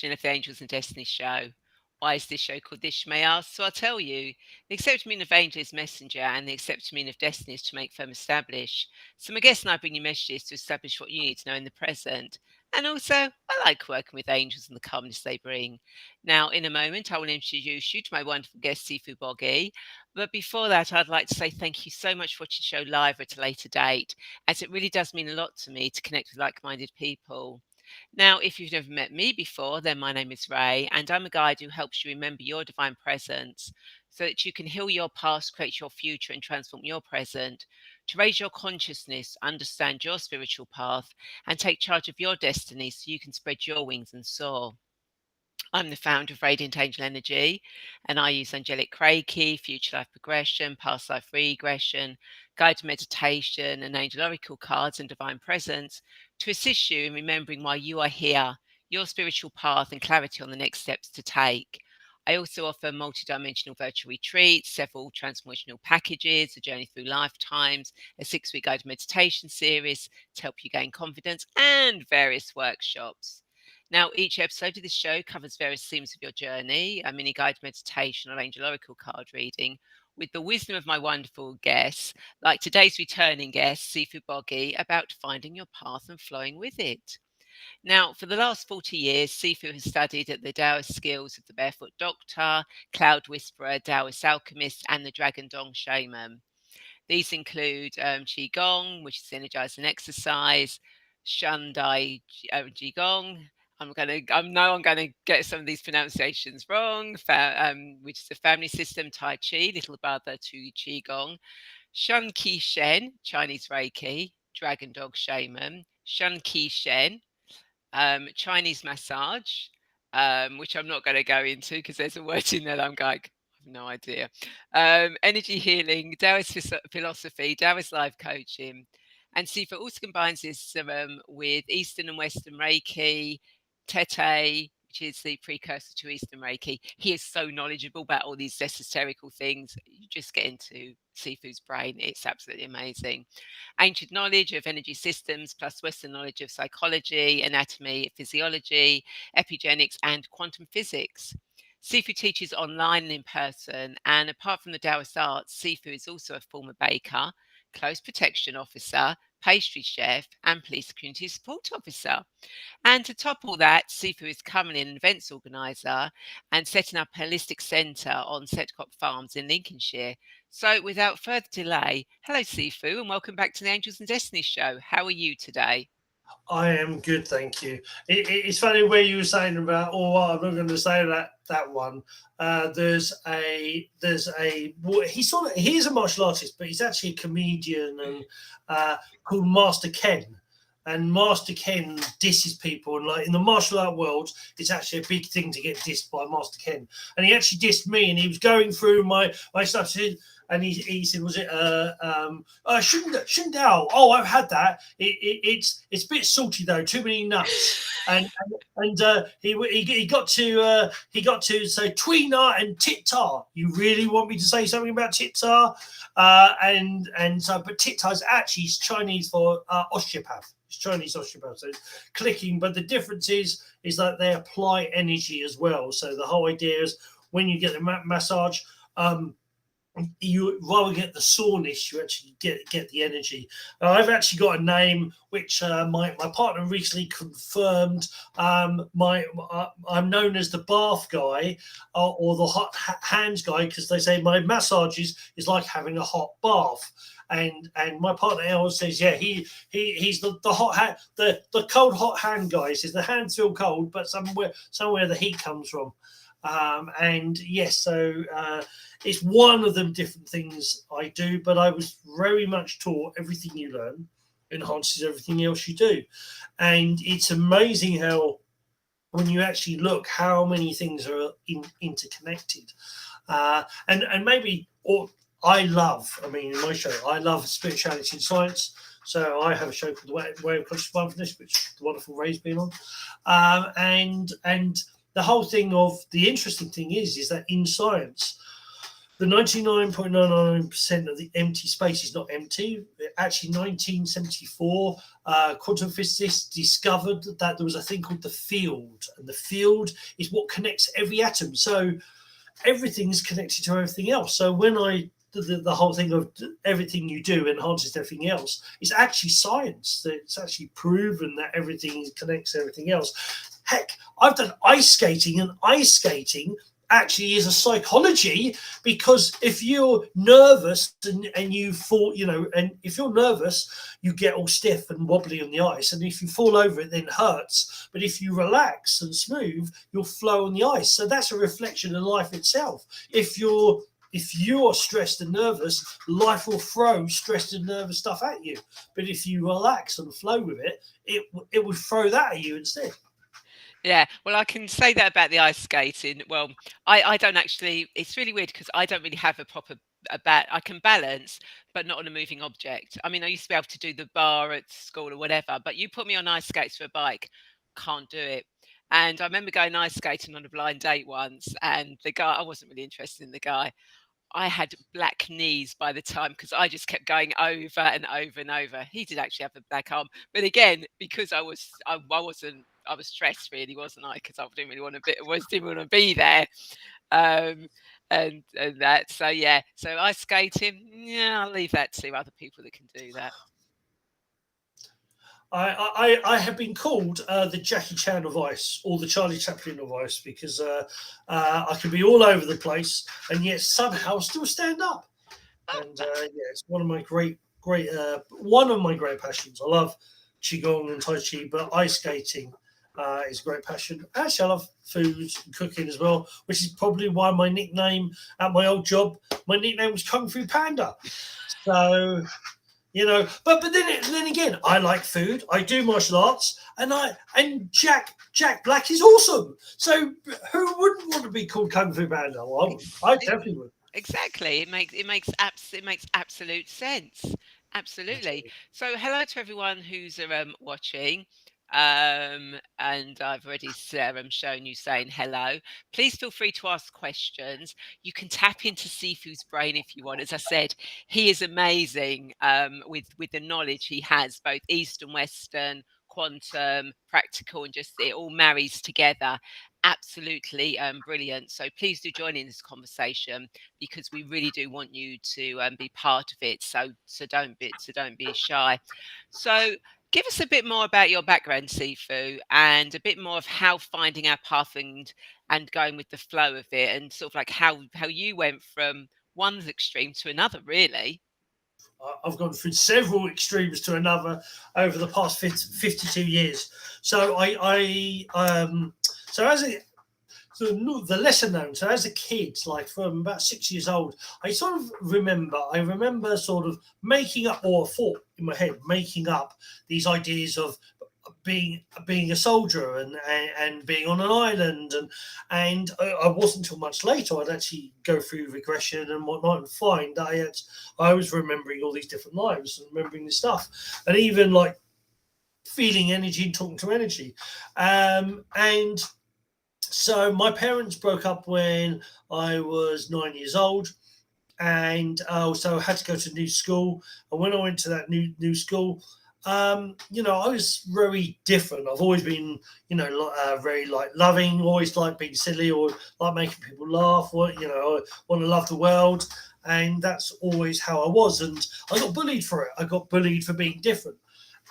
of the Angels and Destiny show. Why is this show called This, you may ask? So I'll tell you. The accepted meaning of angel is messenger, and the accepted meaning of destiny is to make firm establish. So my guest and I bring you messages to establish what you need to know in the present. And also, I like working with angels and the calmness they bring. Now, in a moment, I will introduce you to my wonderful guest, Sifu Boggie. But before that, I'd like to say thank you so much for watching the show live at a later date, as it really does mean a lot to me to connect with like-minded people. Now, if you've never met me before, then my name is Ray, and I'm a guide who helps you remember your divine presence so that you can heal your past, create your future, and transform your present, to raise your consciousness, understand your spiritual path, and take charge of your destiny so you can spread your wings and soar. I'm the founder of Radiant Angel Energy, and I use angelic Reiki, future life progression, past life regression, guided meditation, and angel oracle cards and divine presence to assist you in remembering why you are here, your spiritual path, and clarity on the next steps to take. I also offer multidimensional virtual retreats, several transformational packages, a journey through lifetimes, a 6-week guided meditation series to help you gain confidence, and various workshops. Now, each episode of this show covers various themes of your journey, a mini guided meditation or angel oracle card reading, with the wisdom of my wonderful guests, like today's returning guest, Sifu Boggie, about finding your path and flowing with it. Now, for the last 40 years, Sifu has studied at the Daoist Skills of the Barefoot Doctor, Cloud Whisperer, Daoist Alchemist, and the DragonDog Shaman. These include Qigong, which is energizing exercise, Shandai Qigong. I'm gonna get some of these pronunciations wrong. Which is the family system Tai Chi, little brother to Qigong. Shun Ki Shen, Chinese Reiki, Dragon Dog Shaman. Shun Ki Shen, Chinese massage, which I'm not going to go into because there's a word in there that I'm going, I have no idea. Energy healing, Taoist philosophy, Taoist life coaching. And Sifa also combines this with Eastern and Western Reiki, Tete, which is the precursor to Eastern Reiki. He is so knowledgeable about all these esoterical things. You just get into Sifu's brain. It's absolutely amazing. Ancient knowledge of energy systems plus Western knowledge of psychology, anatomy, physiology, epigenetics, and quantum physics. Sifu teaches online and in person, and apart from the Taoist arts, Sifu is also a former baker, close protection officer, pastry chef, and police community support officer. And to top all that, Sifu is currently an events organiser and setting up a holistic centre on Setcop Farms in Lincolnshire. So without further delay, hello Sifu and welcome back to the Angels and Destiny show. How are you today? I am good, thank you. It's funny where you were saying about, oh, I'm not going to say that one. He's a martial artist, but he's actually a comedian and called Master Ken. And Master Ken disses people, and like in the martial art world, it's actually a big thing to get dissed by Master Ken. And he actually dissed me, and he was going through my stuff. And he said, "Was it shouldn't Oh, I've had that. It's a bit salty though. Too many nuts." And he got to say tweener and tit tar. You really want me to say something about tit tar? But tit tar is actually Chinese for osteopath. It's Chinese osteopath, so it's clicking. But the difference is that they apply energy as well. So the whole idea is when you get the massage, you rather get the soreness, you actually get the energy. I've actually got a name which my partner recently confirmed. I'm known as the bath guy or the hot hands guy, because they say my massage is like having a hot bath. And my partner El says, yeah, he's the hot hand, the cold hot hand guy. He says the hands feel cold, but somewhere the heat comes from. And yes, so it's one of the different things I do, but I was very much taught everything you learn enhances everything else you do. And it's amazing how, when you actually look, how many things are interconnected. And maybe, or in my show, I love spirituality and science. So I have a show called The Way of Conscious Mindfulness, which the wonderful Ray's been on. And the whole thing of the interesting thing is that in science, the 99.99% of the empty space is not empty. Actually, 1974, quantum physicists discovered that there was a thing called the field, and the field is what connects every atom. So everything is connected to everything else. So when the whole thing of everything you do enhances everything else, it's actually science. It's actually proven that everything connects everything else. Heck, I've done ice skating, and ice skating actually is a psychology, because if you're nervous and you fall, and if you're nervous, you get all stiff and wobbly on the ice, and if you fall over, it then hurts. But if you relax and smooth, you'll flow on the ice. So that's a reflection of life itself. If you're stressed and nervous, life will throw stressed and nervous stuff at you. But if you relax and flow with it, it will throw that at you instead. Yeah, well, I can say that about the ice skating. Well, I don't actually. It's really weird because I don't really have a bat. I can balance, but not on a moving object. I mean, I used to be able to do the bar at school or whatever, but you put me on ice skates for a bike, can't do it. And I remember going ice skating on a blind date once, and the guy, I wasn't really interested in the guy. I had black knees by the time because I just kept going over and over and over. He did actually have a black arm, but again, because I wasn't, I was stressed really, wasn't I? Because I didn't really want to be, didn't want to be there, um, and that. So yeah, so ice skating, yeah, I'll leave that to other people that can do that. I have been called the Jackie Chan of ice, or the Charlie Chaplin of ice, because I can be all over the place and yet somehow still stand up. And yeah, it's one of my great passions. I love qigong and tai chi, but ice skating is a great passion. Actually, I love food and cooking as well, which is probably why my nickname at my old job, my nickname was Kung Fu Panda. So but then again, I like food. I do martial arts, and Jack Black is awesome. So who wouldn't want to be called Kung Fu Panda? Well, I definitely would. Exactly. It makes absolute sense. Absolutely. So hello to everyone who's watching. And I've already shown you saying hello. Please feel free to ask questions. You can tap into Sifu's brain if you want. As I said, he is amazing with the knowledge he has, both East and Western, quantum, practical, and just it all marries together. Absolutely brilliant. So please do join in this conversation because we really do want you to be part of it. So don't be shy. So give us a bit more about your background, Sifu, and a bit more of how finding our path and going with the flow of it, and sort of like how you went from one extreme to another, really. I've gone through several extremes to another over the past 52 years. So so the lesser known. So as a kid, like from about 6 years old, I remember sort of making up, or thought in my head, making up these ideas of being a soldier and being on an island, and I wasn't until much later I'd actually go through regression and whatnot and find that I was remembering all these different lives and remembering this stuff, and even like feeling energy and talking to energy, and so my parents broke up when I was 9 years old, and so I had to go to a new school. And when I went to that new school, I was very different. I've always been, very like loving, always like being silly, or like making people laugh, or I want to love the world, and that's always how I was. And I got bullied for it. I got bullied for being different,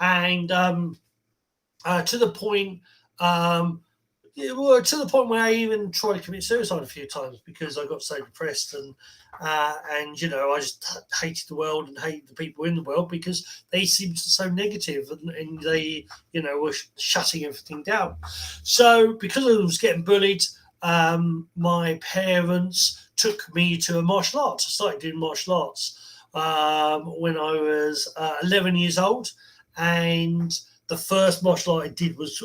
and to the point. To the point where I even tried to commit suicide a few times because I got so depressed, and I just hated the world and hated the people in the world because they seemed so negative, and they were shutting everything down. So because I was getting bullied, my parents took me to a martial arts. I started doing martial arts when I was 11 years old, and the first martial art I did was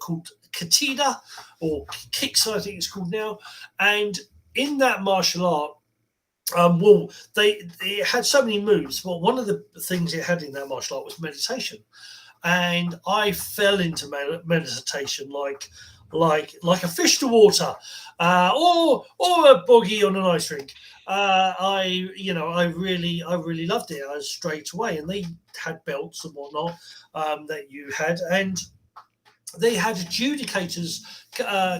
called Katina, or Kicks, I think it's called now. And in that martial art, it had so many moves. But one of the things it had in that martial art was meditation, and I fell into meditation. Like like a fish to water, or a bogey on an ice rink. I really loved it. I was straight away, and they had belts and whatnot that you had, and they had adjudicators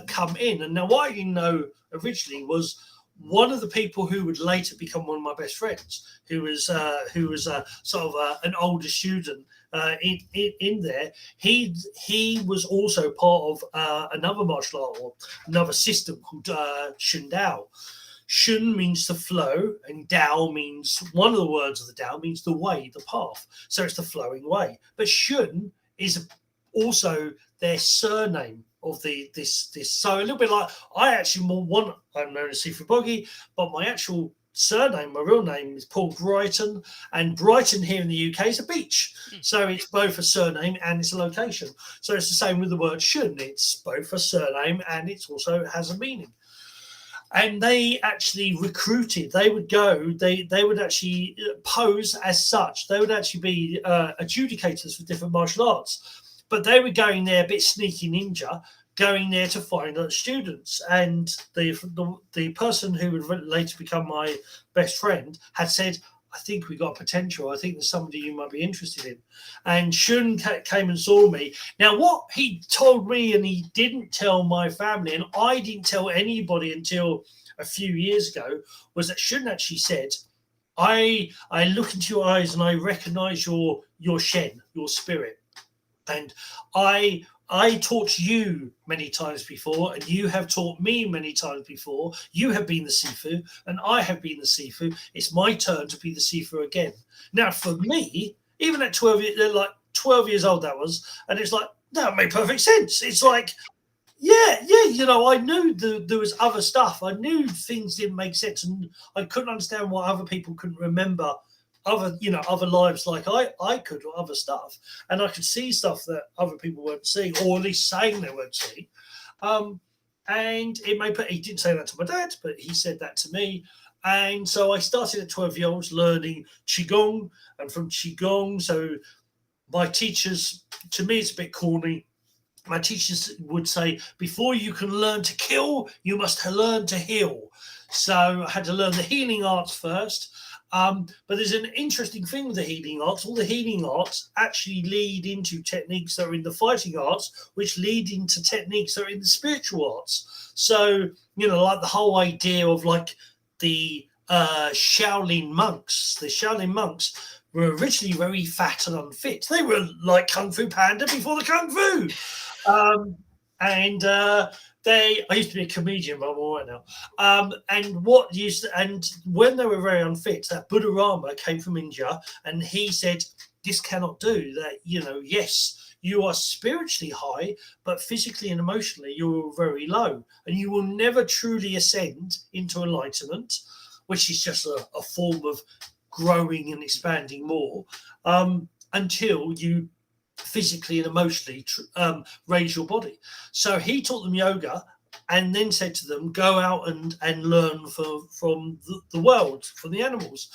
come in. And now, what I didn't know originally was one of the people who would later become one of my best friends, who was sort of an older student in there. He was also part of another martial art or another system called Shun Dao. Shun means the flow, and Dao means, one of the words of the Dao means the way, the path. So it's the flowing way. But Shun is also their surname of this. So a little bit like, I'm known as Sifu Boggie, but my actual surname, my real name is Paul Brighton, and Brighton here in the UK is a beach. So it's both a surname and it's a location. So it's the same with the word Shun. It's both a surname and it also has a meaning. And they actually recruited. They would go. They would actually pose as such. They would actually be adjudicators for different martial arts. But they were going there a bit sneaky ninja, going there to find out students. And the person who would later become my best friend had said, I think we got potential. I think there's somebody you might be interested in. And Shun came and saw me. Now, what he told me, and he didn't tell my family, and I didn't tell anybody until a few years ago, was that Shun actually said, I look into your eyes and I recognize your Shen, your spirit. And I taught you many times before, and you have taught me many times before. You have been the Sifu, and I have been the Sifu. It's my turn to be the Sifu again. Now, for me, even at 12 years old, that was, and it's like, that made perfect sense. It's like, yeah, I knew there was other stuff. I knew things didn't make sense, and I couldn't understand why other people couldn't remember other lives like I could, or other stuff, and I could see stuff that other people weren't seeing, or at least saying they weren't seeing. And he didn't say that to my dad, but he said that to me. And so I started at 12 years old learning Qigong, and from Qigong, so my teachers, to me it's a bit corny, my teachers would say, before you can learn to kill, you must learn to heal. So I had to learn the healing arts first. But there's an interesting thing with the healing arts. All the healing arts actually lead into techniques that are in the fighting arts, which lead into techniques that are in the spiritual arts. So, like the whole idea of like the Shaolin monks. The Shaolin monks were originally very fat and unfit. They were like Kung Fu Panda before the Kung Fu. I used to be a comedian, but I'm all right now. And when they were very unfit, that Buddha Rama came from India, and he said, this cannot do that. Yes, you are spiritually high, but physically and emotionally, you're very low, and you will never truly ascend into enlightenment, which is just a form of growing and expanding more, until you physically and emotionally raise your body. So he taught them yoga, and then said to them, go out and learn from the world, from the animals.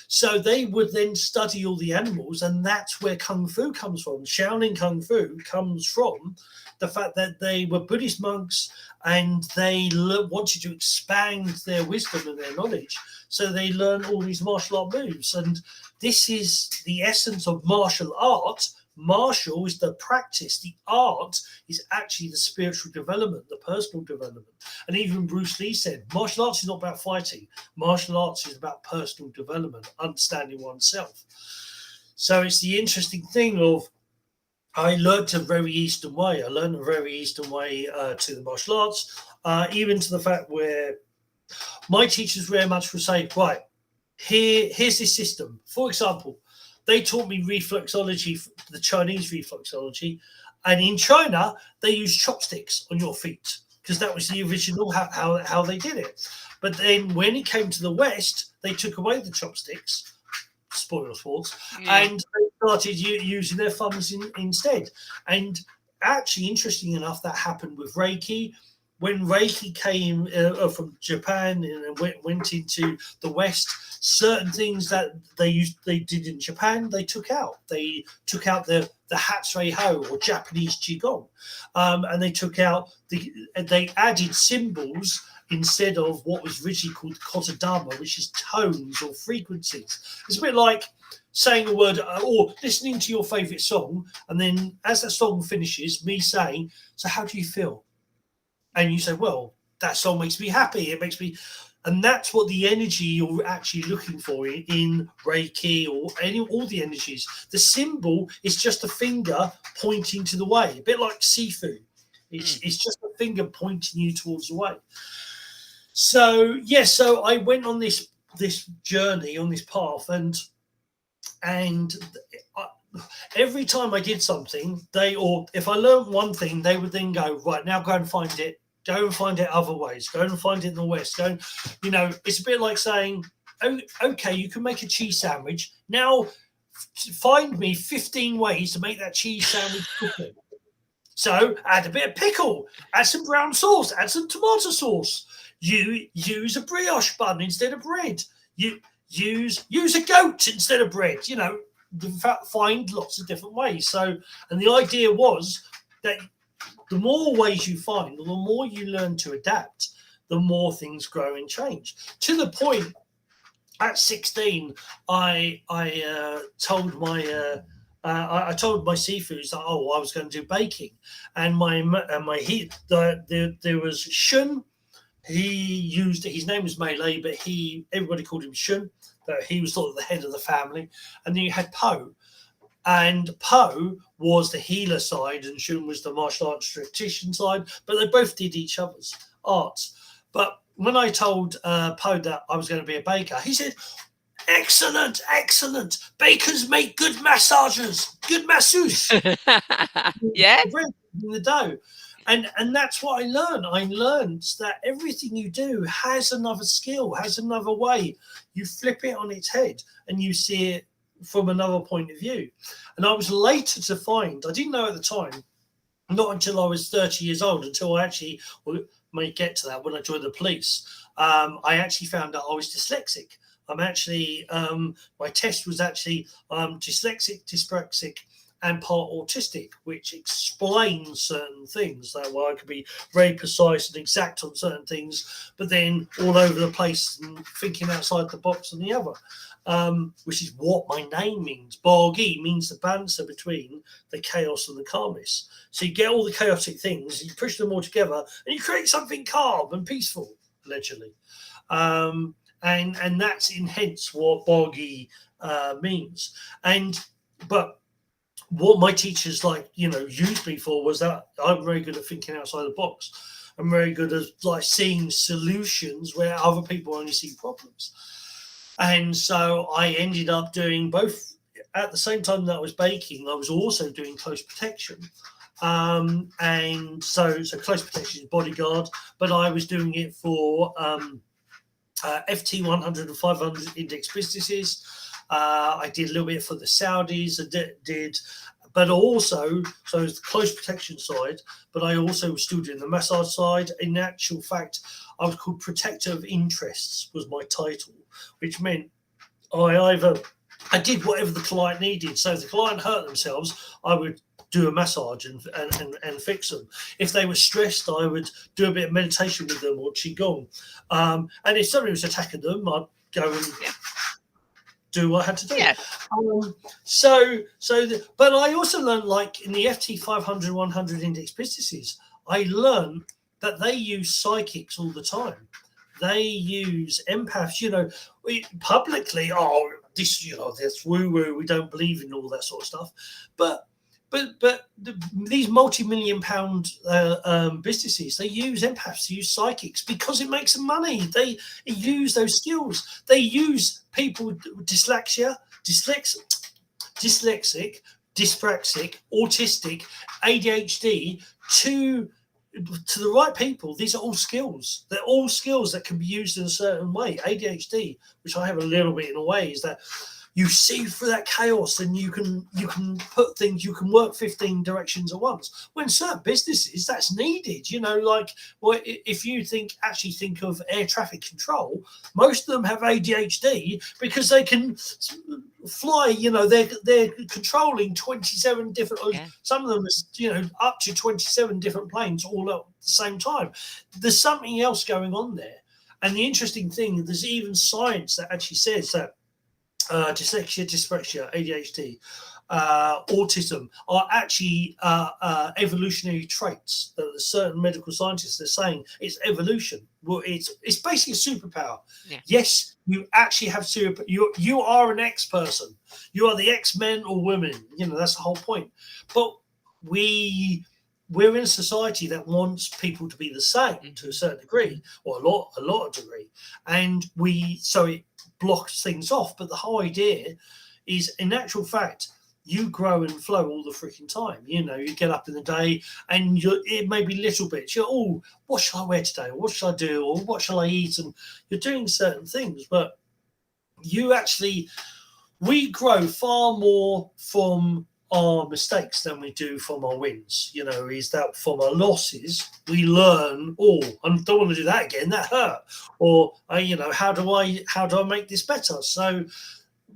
So they would then study all the animals, and that's where Kung Fu comes from. Shaolin Kung Fu comes from the fact that they were Buddhist monks, and they wanted to expand their wisdom and their knowledge. So they learned all these martial art moves. And this is the essence of martial art. Martial is the practice. The art is actually the spiritual development, the personal development. And even Bruce Lee said, martial arts is not about fighting. Martial arts is about personal development, understanding oneself. So it's the interesting thing of, I learned a very Eastern way. I learned a very Eastern way to the martial arts, even to the fact where my teachers very much would say, right, here's this system. For example, they taught me reflexology, the Chinese reflexology. And in China, they use chopsticks on your feet because that was the original how they did it. But then when it came to the West, they took away the chopsticks, spoiler sports, and they started using their thumbs instead. And actually, interesting enough, that happened with Reiki, when Reiki came from Japan and went into the West, certain things that they did in Japan, they took out. They took out the Hatsuei-ho or Japanese Qigong, and they added symbols instead of what was originally called kotodama, which is tones or frequencies. It's a bit like saying a word or listening to your favorite song, and then as that song finishes, me saying, "So how do you feel?" And you say, "Well, that song makes me happy. It makes me," and that's what the energy you're actually looking for in Reiki or all the energies. The symbol is just a finger pointing to the way, a bit like Sifu. It's just a finger pointing you towards the way. So yes, so I went on this journey, on this path, and every time I did something, or if I learned one thing, they would then go, right, now go and find it. Go and find it other ways. Go and find it in the West. It's a bit like saying, oh, okay, you can make a cheese sandwich. Now find me 15 ways to make that cheese sandwich cooking. So add a bit of pickle, add some brown sauce, add some tomato sauce. You use a brioche bun instead of bread. You use a goat instead of bread. Find lots of different ways. So, and the idea was that the more ways you find, the more you learn to adapt, the more things grow and change. To the point, at 16, I told my Sifus that I was going to do baking, and there was Shun. He used, his name was Melee, but everybody called him Shun. But he was sort of the head of the family, and then you had Po. And Po was the healer side, and Shun was the martial arts tactician side, but they both did each other's arts. But when I told Po that I was going to be a baker, he said, excellent. Bakers make good massagers, good masseuses. Yeah. In the dough. And that's what I learned. I learned that everything you do has another skill, has another way. You flip it on its head and you see it from another point of view. And I was later to find, I didn't know at the time, not until I was 30 years old, until I actually, may get to that when I joined the police, I actually found out I was dyslexic. I'm actually, my test was actually dyslexic, dyspraxic, and part autistic, which explains certain things. That way I could be very precise and exact on certain things, but then all over the place and thinking outside the box on the other, which is what my name means. Boggie means the balancer between the chaos and the calmness. So you get all the chaotic things, you push them all together, and you create something calm and peaceful, allegedly. And that's in hence what Boggie means. But what my teachers used me for was that I'm very good at thinking outside the box. I'm very good at seeing solutions where other people only see problems. And so I ended up doing both at the same time that I was baking. I was also doing close protection. And so close protection is bodyguard, but I was doing it for FT 100 and 500 index businesses. I did a little bit for the Saudis. I did, but also, so it's the close protection side, but I also was still doing the massage side. In actual fact, I was called Protector of Interests was my title, which meant I did whatever the client needed. So if the client hurt themselves, I would do a massage and fix them. If they were stressed, I would do a bit of meditation with them or Qigong. And if somebody was attacking them, I'd go and do what I had to do. Yeah. But I also learned, in the FT 500, 100 index businesses, I learned that they use psychics all the time. They use empaths, publicly, that's woo-woo, we don't believe in all that sort of stuff. But these multi-million pound businesses, they use empaths, they use psychics because it makes them money. They use those skills. They use people with dyslexia, dyslexic, dyspraxic, autistic, ADHD to the right people. These are all skills. They're all skills that can be used in a certain way. ADHD, which I have a little bit in a way, is that you see through that chaos, and you can put things, you can work 15 directions at once. When certain businesses, that's needed, like, well, if you think of air traffic control, most of them have ADHD because they can fly, they're controlling 27 different, some of them is, up to 27 different planes all at the same time. There's something else going on there. And the interesting thing, there's even science that actually says that dyslexia, dyspraxia, ADHD, autism are actually evolutionary traits that certain medical scientists are saying it's evolution. Well, it's basically a superpower. Yeah. Yes, you actually have you are an X person. You are the X men or women. That's the whole point. But we're in a society that wants people to be the same to a certain degree, or a lot of degree, and so it blocks things off. But the whole idea is, in actual fact, you grow and flow all the freaking time. You get up in the day, and it may be little bits. What shall I wear today? Or what shall I do? Or what shall I eat? And you're doing certain things, but we grow far more from our mistakes than we do from our wins. Is that from our losses we learn, I don't want to do that again, that hurt, or how do I make this better? So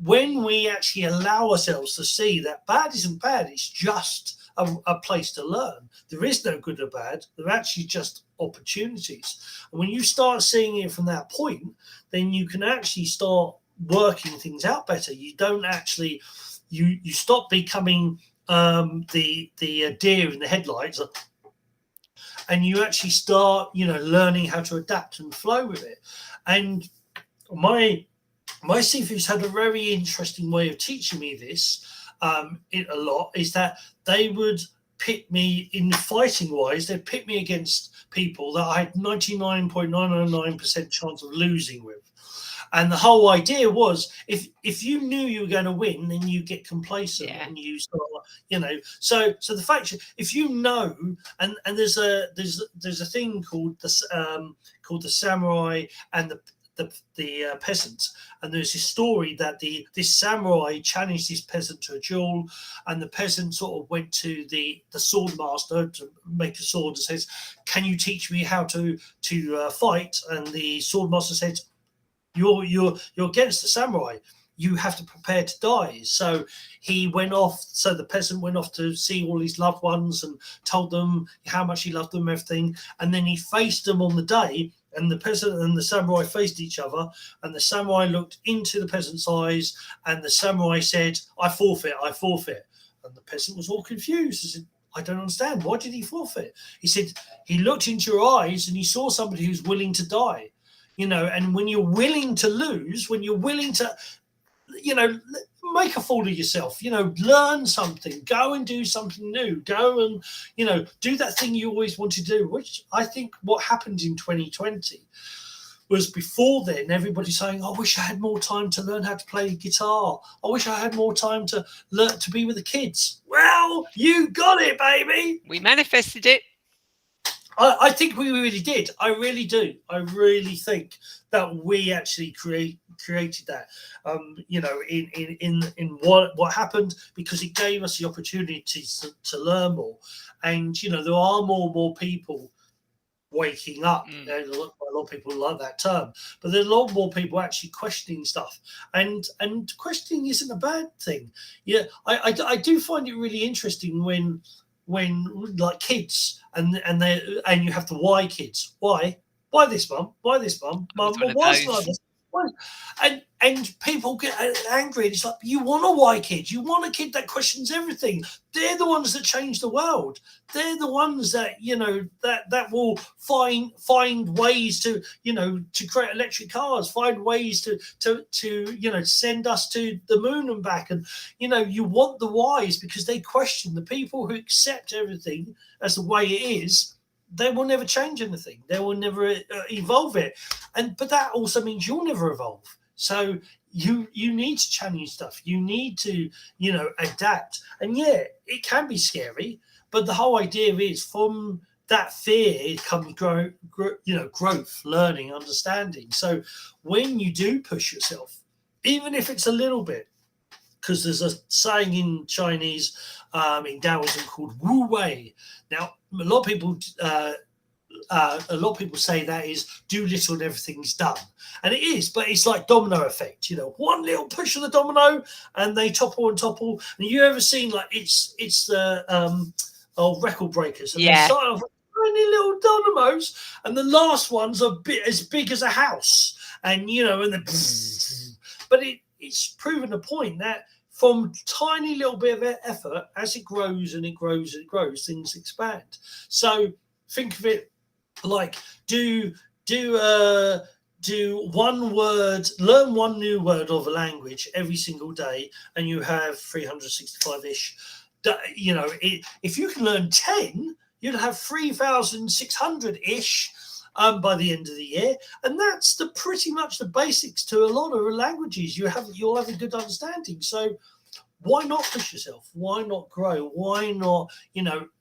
when we actually allow ourselves to see that bad isn't bad, it's just a place to learn. There is no good or bad. They're actually just opportunities. And when you start seeing it from that point, then you can actually start working things out better. You don't actually you stop becoming the deer in the headlights, and you actually start learning how to adapt and flow with it. And my Sifus had a very interesting way of teaching me this a lot, is that they would pit me in fighting wise. They'd pit me against people that I had 99.999% chance of losing with. And the whole idea was, if you knew you were going to win, then you get complacent and you start, So the fact, if and there's a thing called the samurai and the peasant, and there's this story that this samurai challenged this peasant to a duel, and the peasant sort of went to the sword master to make a sword and says, "Can you teach me how to fight?" And the sword master said, You're against the samurai. You have to prepare to die. So he went off. So the peasant went off to see all his loved ones and told them how much he loved them, everything. And then he faced them on the day. And the peasant and the samurai faced each other. And the samurai looked into the peasant's eyes. And the samurai said, "I forfeit. I forfeit." And the peasant was all confused. He said, "I don't understand. Why did he forfeit?" He said, "He looked into your eyes and he saw somebody who's willing to die." And when you're willing to lose, when you're willing to, make a fool of yourself, learn something, go and do something new, go and, do that thing you always want to do, which I think what happened in 2020 was, before then, everybody saying, "I wish I had more time to learn how to play guitar. I wish I had more time to learn to be with the kids." Well, you got it, baby. We manifested it. I think we really did. I really do. I really think that we actually created that. In what happened, because it gave us the opportunity to learn more, and there are more people waking up. A lot of people like that term, but there's a lot more people actually questioning stuff, and questioning isn't a bad thing. I do find it really interesting when like kids and you have the why kids. Why this, mum? Why this, mum? Mum, why is it like this? And people get angry. It's like, you want a why kid. You want a kid that questions everything. They're the ones that change the world. They're the ones that that will find ways to to create electric cars, find ways to send us to the moon and back. And you want the whys, because they question. The people who accept everything as the way it is, they will never change anything. They will never evolve it. But that also means you'll never evolve. So you need to challenge stuff. You need to, adapt. And it can be scary, but the whole idea is, from that fear comes growth, learning, understanding. So when you do push yourself, even if it's a little bit, because there's a saying in Chinese, in Taoism called Wu Wei. Now, a lot of people say that is do little and everything's done, and it is, but it's like domino effect. One little push of the domino and they topple and topple. And you ever seen like it's the record breakers, and they start off with tiny little dominoes, and the last one's a bit as big as a house, and and the but it's proven the point that from tiny little bit of effort, as it grows and it grows and it grows, things expand. So think of it like do one word, learn one new word of a language every single day, and you have 365-ish. If you can learn 10, you'd have 3,600-ish by the end of the year, and that's pretty much the basics to a lot of languages. You'll have a good understanding. So why not push yourself? Why not grow? Why not,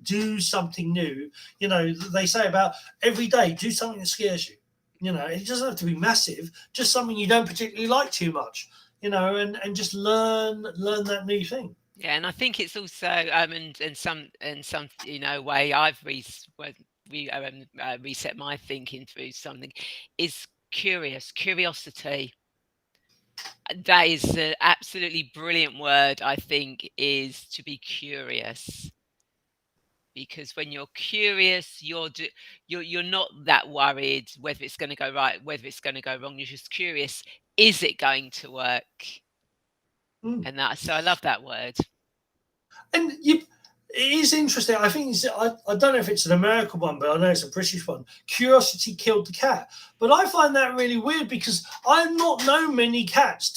do something new? They say about every day, do something that scares you. It doesn't have to be massive, just something you don't particularly like too much, and just learn that new thing. Yeah, and I think it's also in some way I've reset my thinking through something is curiosity. That is an absolutely brilliant word, I think, is to be curious. Because when you're curious, you're not that worried whether it's going to go right, whether it's going to go wrong. You're just curious, is it going to work? And so I love that word. And it is interesting. I think I don't know if it's an American one, but I know it's a British one. Curiosity killed the cat. But I find that really weird because I've not known many cats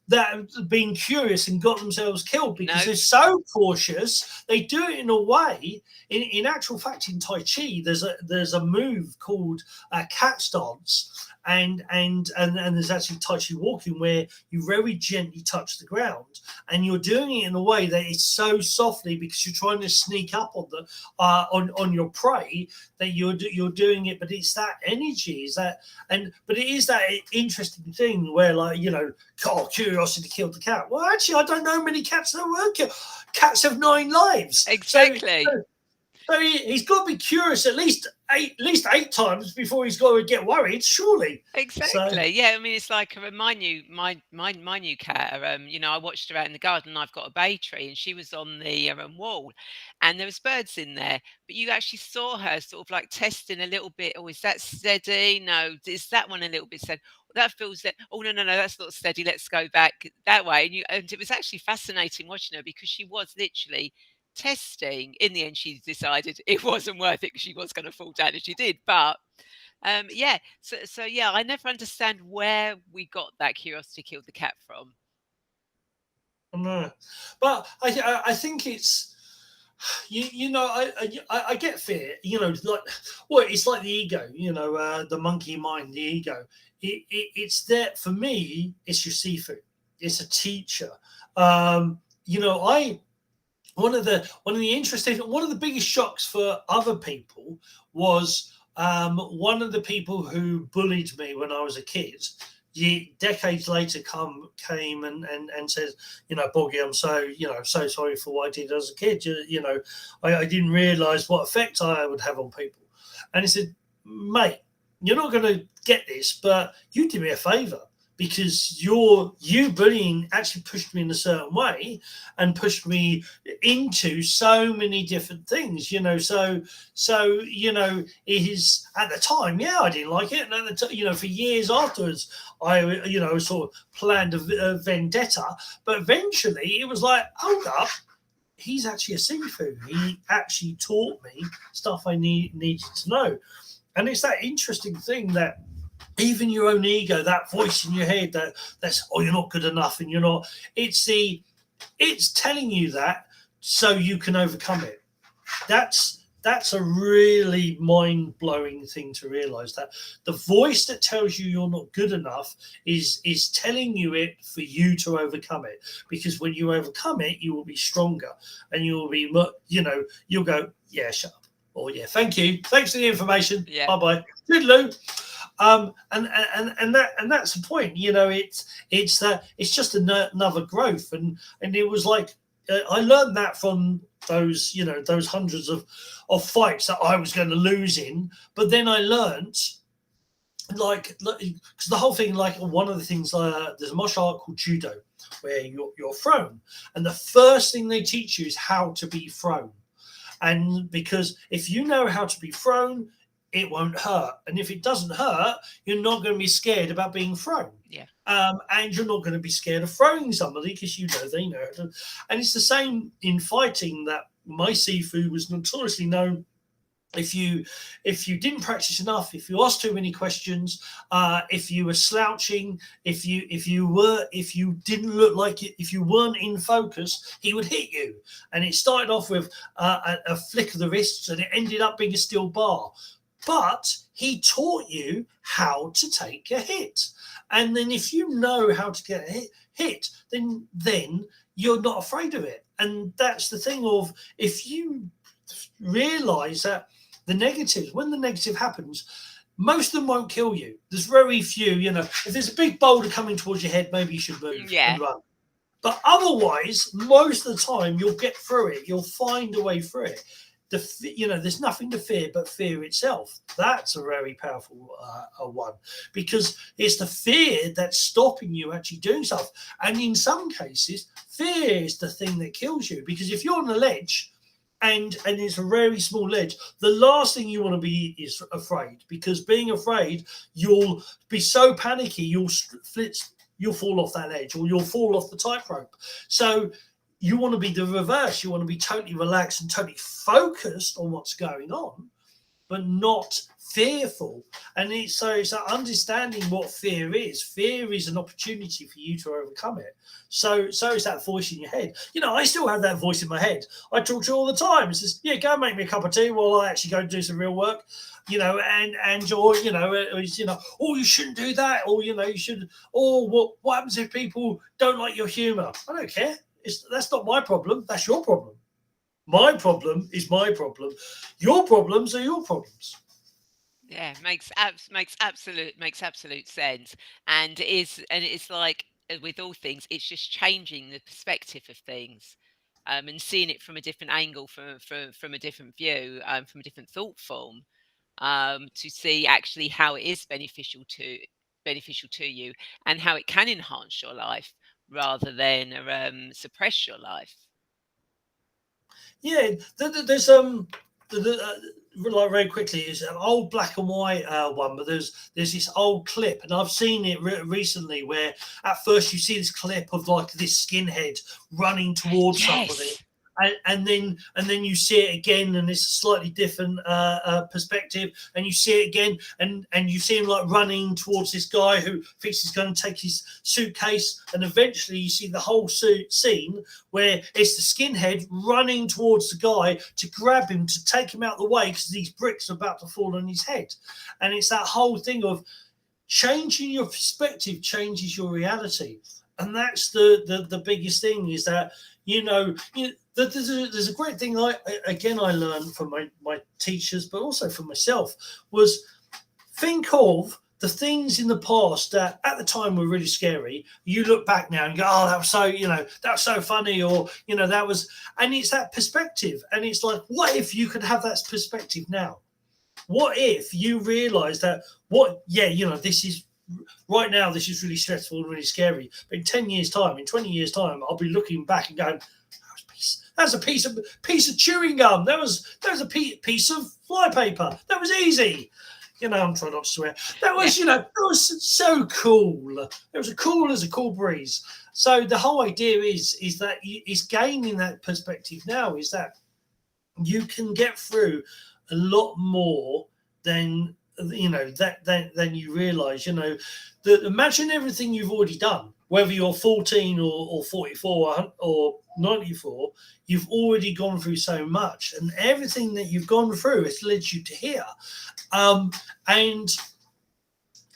that have been curious and got themselves killed because they're so cautious. They do it in a way. In actual fact, in Tai Chi, there's a move called cat stance. And there's actually Tai Chi walking where you very gently touch the ground, and you're doing it in a way that is so softly because you're trying to sneak up on the on your prey that you're doing it. But it's that energy, but it is that interesting thing where curiosity killed the cat. Well, actually, I don't know many cats that work. Cats have 9 lives. Exactly. So he's got to be curious at least 8 times before he's got to get worried, surely. Exactly. Yeah, I mean, it's like my new cat. I watched her out in the garden. I've got a bay tree, and she was on the wall, and there was birds in there. But you actually saw her sort of like testing a little bit. Oh, is that steady? No, is that one a little bit steady? That feels that. Oh no, that's not steady. Let's go back that way. And it was actually fascinating watching her because she was literally testing. In the end, she decided it wasn't worth it because she was going to fall down, and she did. But so I never understand where we got that curiosity killed the cat from. No, but I think it's I get fear. It's like the ego. The monkey mind, the ego. It's there for me. It's your Sifu. It's a teacher. One of the biggest shocks for other people was one of the people who bullied me when I was a kid. Decades later, came and says, Boggie, I'm so sorry for what I did as a kid. I didn't realise what effect I would have on people. And he said, mate, you're not going to get this, but you did me a favour. Because you bullying actually pushed me in a certain way and pushed me into so many different things, So it is at the time, I didn't like it, and at the for years afterwards, I sort of planned a vendetta, but eventually it was like, hold up, he's actually a Sifu. He actually taught me stuff I needed to know, and it's that interesting thing that. Even your own ego, that voice in your head that's you're not good enough and you're not. It's telling you that so you can overcome it. That's a really mind-blowing thing to realize, that the voice that tells you you're not good enough is telling you it for you to overcome it. Because when you overcome it, you will be stronger and you will be, you'll go, yeah, shut up. Or yeah, thank you. Thanks for the information. Yeah. Bye-bye. Toodaloo. And that's the point. It's just another growth, and it was like I learned that from those hundreds of fights that I was going to lose in. But then I learned, because the whole thing, like one of the things, there's a martial art called judo where you're thrown, and the first thing they teach you is how to be thrown. And because if you know how to be thrown, it won't hurt, and if it doesn't hurt, you're not going to be scared about being thrown. Yeah. And you're not going to be scared of throwing somebody because they know. And it's the same in fighting. That my Sifu was notoriously known. If you didn't practice enough, if you asked too many questions, if you were slouching, if you didn't look like it, if you weren't in focus, he would hit you. And it started off with a flick of the wrists, and it ended up being a steel bar. But he taught you how to take a hit. And then if you know how to get a hit, then you're not afraid of it. And that's the thing of, if you realize that the negatives, when the negative happens, most of them won't kill you. There's very few, if there's a big boulder coming towards your head, maybe you should move and run. But otherwise, most of the time, you'll get through it. You'll find a way through it. There's nothing to fear but fear itself. That's a very powerful one, because it's the fear that's stopping you actually doing stuff. And in some cases, fear is the thing that kills you, because if you're on a ledge and it's a very small ledge, the last thing you want to be is afraid, because being afraid, you'll be so panicky, you'll fall off that ledge, or you'll fall off the tightrope. So you want to be the reverse. You want to be totally relaxed and totally focused on what's going on, but not fearful. And it's understanding what fear is. Fear is an opportunity for you to overcome it. So is that voice in your head. I still have that voice in my head. I talk to it all the time. It says, yeah, go make me a cup of tea while I actually go and do some real work. Or you shouldn't do that, or you should, or what happens if people don't like your humor? I don't care. That's not my problem. That's your problem. My problem is my problem. Your problems are your problems. Yeah, makes absolute sense. And it's like, with all things, it's just changing the perspective of things, and seeing it from a different angle, from a different view, from a different thought form, to see actually how it is beneficial to you, and how it can enhance your life rather than suppress your life. Yeah, there's like very quickly, is an old black and white one, but there's this old clip, and I've seen it recently, where at first you see this clip of like this skinhead running towards somebody. And then you see it again, and it's a slightly different perspective, and you see it again, and you see him like running towards this guy who thinks he's going to take his suitcase, and eventually you see the whole scene where it's the skinhead running towards the guy to grab him, to take him out of the way, because these bricks are about to fall on his head. And it's that whole thing of changing your perspective changes your reality. And that's the biggest thing, is that there's a great thing I learned from my teachers, but also from myself, was think of the things in the past that at the time were really scary. You look back now and go, oh, that was so funny, or that was, and it's that perspective. And it's like, what if you could have that perspective now? What if you realize that this is right now, this is really stressful and really scary, but in 10 years time, in 20 years time, I'll be looking back and going, that was a piece of chewing gum. That was a piece of flypaper. That was easy. I'm trying not to swear. That was, that was so cool. It was cool as a cool breeze. So the whole idea is that it's gaining that perspective now, is that you can get through a lot more than than you realize. Imagine everything you've already done, whether you're 14 or 44 or 94, you've already gone through so much, and everything that you've gone through has led you to here. And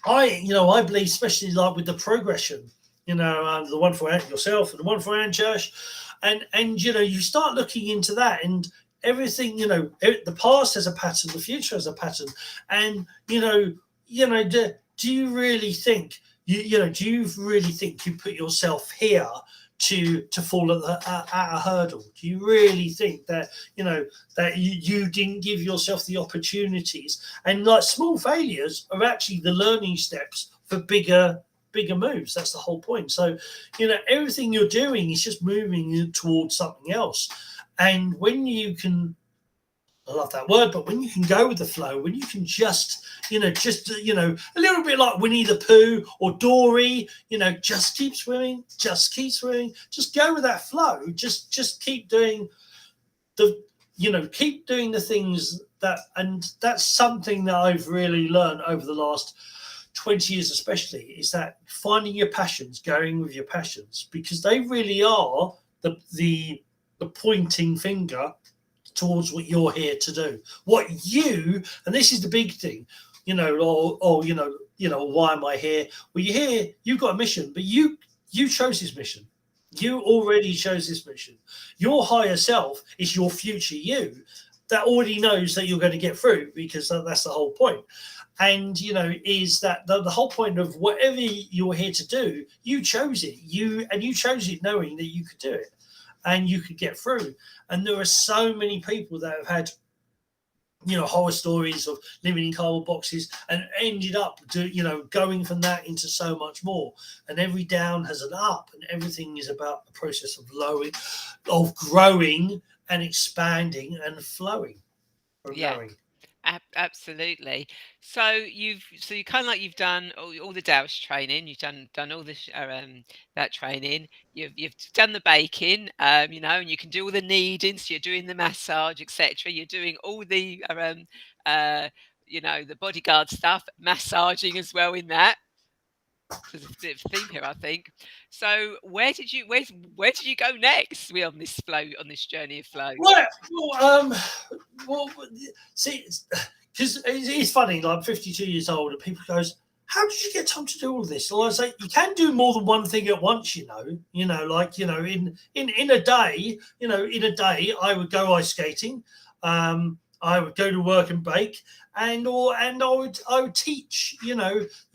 I believe, especially like with the progression, the one for yourself and the one for Josh, and you start looking into that, and everything, the past has a pattern, the future has a pattern, and do you really think do you really think you put yourself here to fall at a hurdle? Do you really think that that you didn't give yourself the opportunities, and like small failures are actually the learning steps for bigger moves? That's the whole point. So everything you're doing is just moving you towards something else. And when you can, I love that word, but when you can go with the flow, when you can just a little bit like Winnie the Pooh or Dory, just keep swimming, just go with that flow, just keep doing keep doing the things that, and that's something that I've really learned over the last 20 years especially, is that finding your passions, going with your passions, because they really are the pointing finger towards what you're here to do. And this is the big thing, why am I here? Well, you're here, you've got a mission, but you chose this mission. You already chose this mission. Your higher self is your future you that already knows that you're going to get through, because that's the whole point. And is that the whole point of whatever you're here to do, you chose it. You chose it knowing that you could do it and you could get through. And there are so many people that have had horror stories of living in cardboard boxes and ended up going from that into so much more. And every down has an up, and everything is about the process of growing and expanding and flowing. Absolutely. So you kind of like, you've done all the Daoist training, you've done all this that training, you've done the baking, and you can do all the kneading, so you're doing the massage, etc. You're doing all the the bodyguard stuff, massaging as well in that. There's a bit of a theme here, I think. So where did you go next? We're on this journey of flow. Well, see, because it's funny, like I'm 52 years old, and people goes, how did you get time to do all this? Well, I say, you can do more than one thing at once, in a day, I would go ice skating, I would go to work and bake, and I would teach. You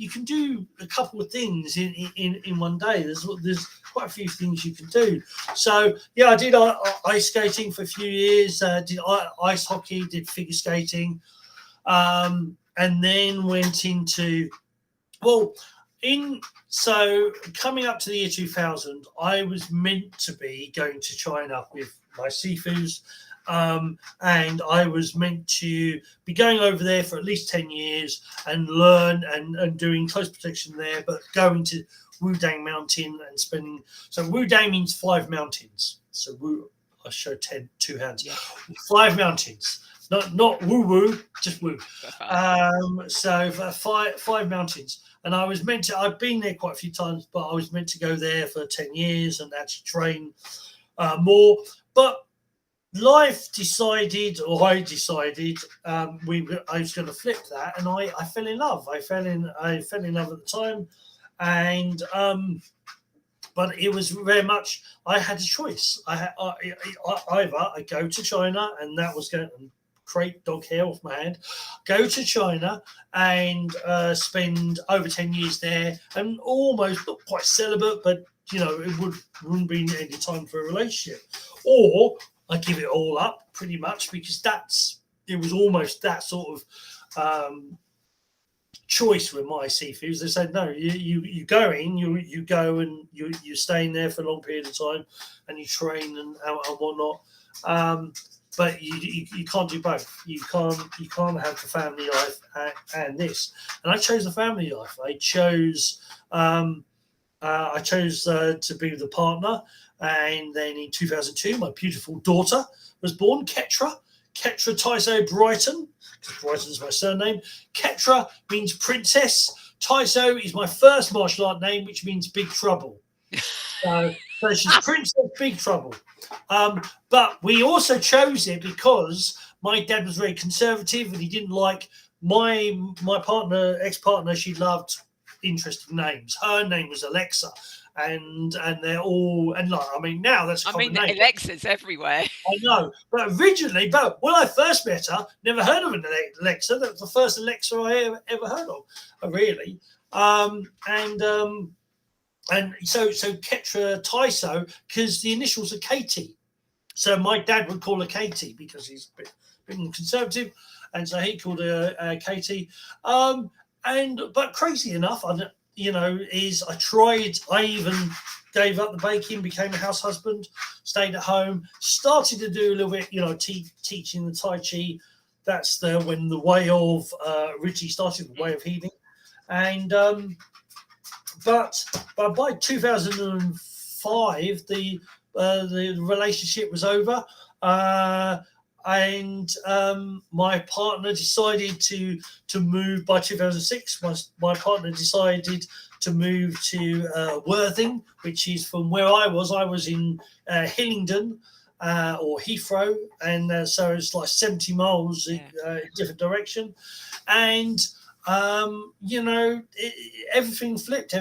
can do a couple of things in one day. There's quite a few things you can do. So I did ice skating for a few years. Did ice hockey, did figure skating, and then went into so coming up to the year 2000, I was meant to be going to China with my Sifus. And I was meant to be going over there for at least 10 years and learn and doing close protection there, but going to Wudang Mountain and spending. So Wudang means 5 mountains. So I show 2 hands. Yeah. 5 mountains, not woo woo, just woo. So 5 mountains. And I was meant to. I've been there quite a few times, but I was meant to go there for 10 years and actually train more. But life decided, or I decided, I was going to flip that, and I fell in love. I fell in love at the time, and but it was very much, I had a choice. Either I go to China, and that was going to create dog hair off my hand, go to China and spend over 10 years there, and almost not quite celibate, but it wouldn't be any time for a relationship, or I give it all up pretty much, because it was almost that sort of choice with my Sifus. They said, no, you go and you're staying there for a long period of time, and you train and whatnot. But you can't do both. You can't have the family life and this. And I chose the family life. I chose to be with a partner. And then in 2002, my beautiful daughter was born, Ketra Taiso Brighton, because Brighton's my surname. Ketra means princess. Taiso is my first martial art name, which means big trouble. So she's Princess Big Trouble. But we also chose it because my dad was very conservative, and he didn't like my ex-partner. She loved interesting names. Her name was Alexa, and they're all, and like, I mean, now that's a common name. Alexa's everywhere. I know, but originally, when I first met her, never heard of an Alexa. That was the first Alexa I ever heard of, really. And so Ketra Tyso, because the initials are Katie. So my dad would call her Katie because he's a bit more conservative, and so he called her Katie. But crazy enough, I even gave up the baking, became a house husband, stayed at home, started to do a little bit, teaching the Tai Chi. That's when the way of originally started, the way of healing, and but by 2005, the relationship was over, and my partner decided to move. By 2006, my partner decided to move to Worthing, which is from where I was. I was in Hillingdon or Heathrow, and so it's like 70 miles in different direction, and everything flipped,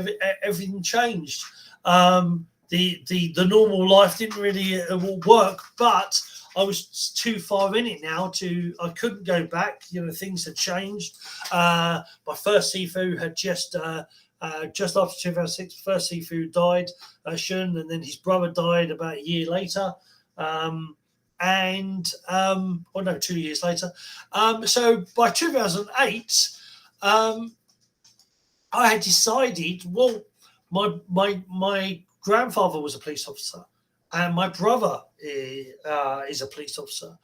everything changed. The normal life didn't really work, but I was too far in it now I couldn't go back. Things had changed. My first Sifu had just after 2006, first Sifu died, Shun, and then his brother died about a year later. 2 years later. So by 2008, I had decided, well, my grandfather was a police officer, and my brother is a police officer,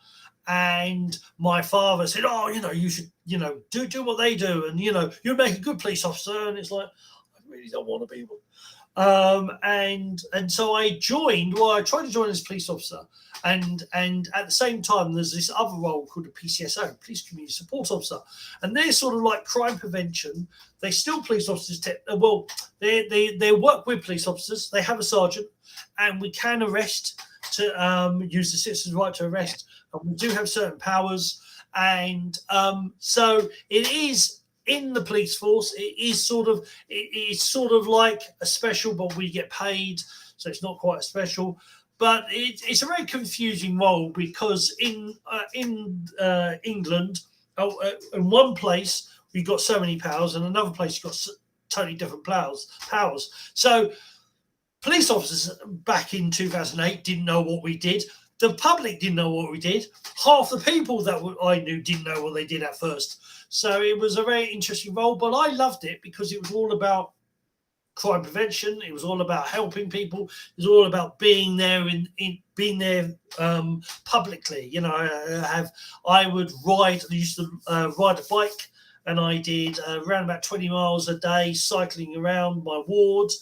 and my father said, "Oh, you should, do what they do, and you'll make a good police officer." And it's like, I really don't want to be one. And so I joined. Well, I tried to join as a police officer, and at the same time, there's this other role called a PCSO, Police Community Support Officer, and they're sort of like crime prevention. They still police officers. They work with police officers. They have a sergeant, and we can arrest to use the citizen's right to arrest, and we do have certain powers, and so it is. In the police force, it's sort of like a special, but we get paid, so it's not quite a special. But it's a very confusing role, because in England, in one place we've got so many powers, and another place you've got totally different powers. So police officers back in 2008 didn't know what we did. The public didn't know what we did. Half the people that I knew didn't know what they did at first. So it was a very interesting role, but I loved it because it was all about crime prevention. It was all about helping people. It was all about being there being there publicly. I would ride. I used to ride a bike, and I did around about 20 miles a day cycling around my wards.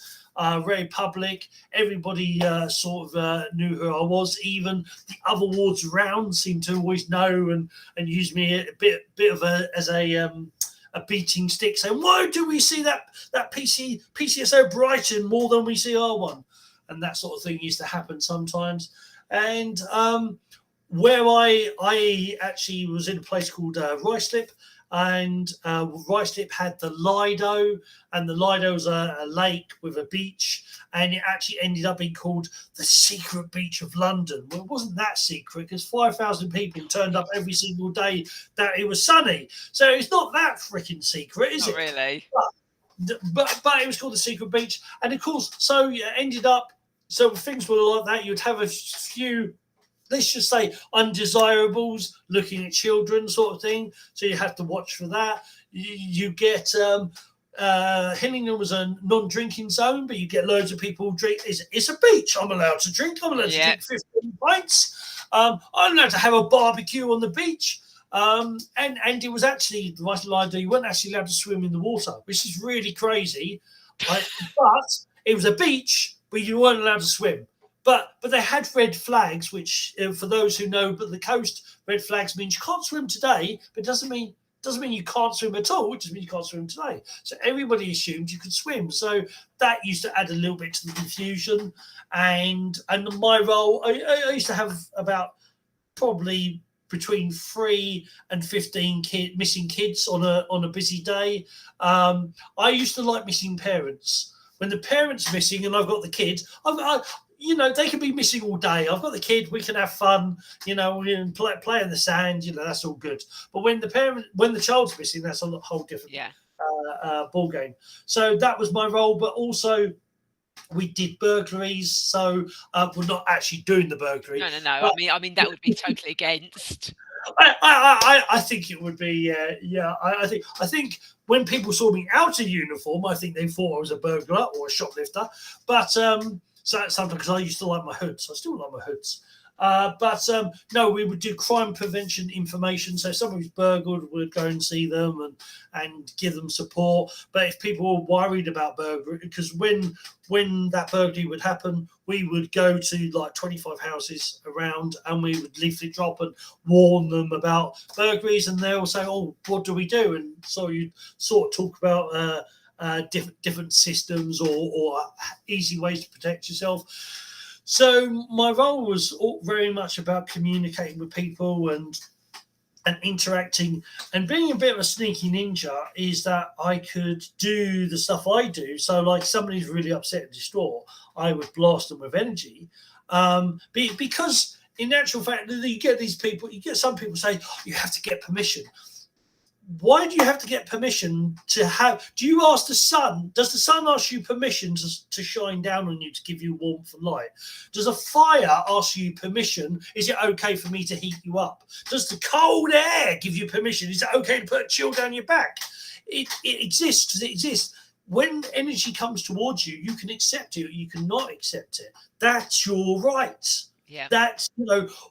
Very public. Everybody sort of knew who I was. Even the other wards around seemed to always know and use me a bit of as a beating stick, saying, "Why do we see that PCSO Brighton more than we see our one?" And that sort of thing used to happen sometimes. And where I actually was in a place called Ruislip, and Ruislip had the Lido, and the Lido was a lake with a beach, and it actually ended up being called the secret beach of London. Well, it wasn't that secret, because 5,000 people turned up every single day that it was sunny. So it's not that freaking secret, is it? Not really. But it was called the secret beach. And of course, so it ended up, so things were like that. You'd have a few, let's just say, undesirables looking at children, sort of thing. So you have to watch for that. You get Hillingdon was a non-drinking zone, but you get loads of people drink. It's a beach. I'm allowed to drink. I'm allowed to drink 15 pints. I'm allowed to have a barbecue on the beach. And it was actually the right line. You weren't actually allowed to swim in the water, which is really crazy. But it was a beach, but you weren't allowed to swim. But they had red flags, which for those who know, but the coast, red flags means you can't swim today, but it doesn't mean you can't swim at all. It just means you can't swim today. So everybody assumed you could swim. So that used to add a little bit to the confusion. And my role, I used to have about probably between 3 and 15 missing kids on a busy day. I used to like missing parents. When the parents missing and I've got the kid, they can be missing all day. I've got the kid, we can have fun, we can play in the sand, that's all good. But when the child's missing, that's a whole different ball game. So that was my role, but also we did burglaries. So we're not actually doing the burglary. No. I mean that would be totally against. I think it would be. I think when people saw me out of uniform, I think they thought I was a burglar or a shoplifter. But so that's something, because I used to like my hoods. I still like my hoods. No, we would do crime prevention information. So if somebody's burgled, we'd go and see them and give them support. But if people were worried about burglary, because when that burglary would happen, we would go to like 25 houses around and we would leaflet drop and warn them about burglaries, and they'll say, "Oh, what do we do?" And so you sort of talk about different systems or easy ways to protect yourself. So my role was very much about communicating with people and interacting, and being a bit of a sneaky ninja is that I could do the stuff I do. So like somebody's really upset and distraught, I would blast them with energy, because in actual fact, you get some people say, "Oh, you have to get permission." Why do you have to get permission to have? Do you ask the sun? Does the sun ask you permission to shine down on you to give you warmth and light? Does a fire ask you permission? Is it okay for me to heat you up? Does the cold air give you permission? Is it okay to put a chill down your back? It exists because it exists. When energy comes towards you, you can accept it or you cannot accept it. That's your right. Yeah. That's,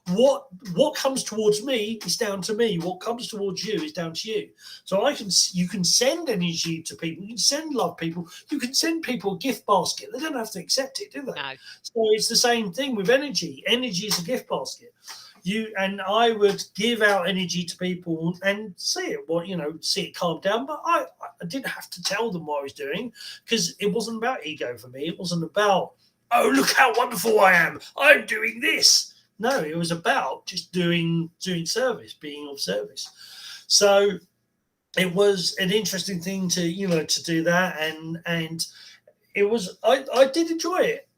what comes towards me is down to me. What comes towards you is down to you. So you can send energy to people. You can send love people. You can send people a gift basket. They don't have to accept it, do they? No. So it's the same thing with energy. Energy is a gift basket. I would give out energy to people and see it calm down. But I didn't have to tell them what I was doing, because it wasn't about ego for me. It wasn't about, "Oh, look how wonderful I am, I'm doing this." No, it was about just doing service, being of service. So it was an interesting thing to do that, and it was I did enjoy it,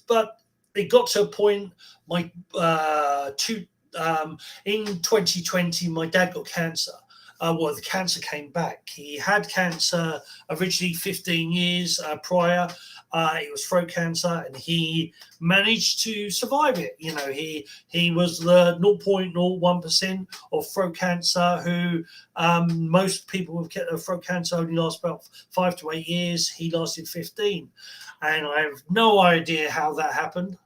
but it got to a point. In 2020, my dad got cancer. The cancer came back. He had cancer originally 15 years prior. It was throat cancer, and he managed to survive it. He was the 0.01% of throat cancer, who most people with throat cancer only last about 5 to 8 years. He lasted 15, and I have no idea how that happened.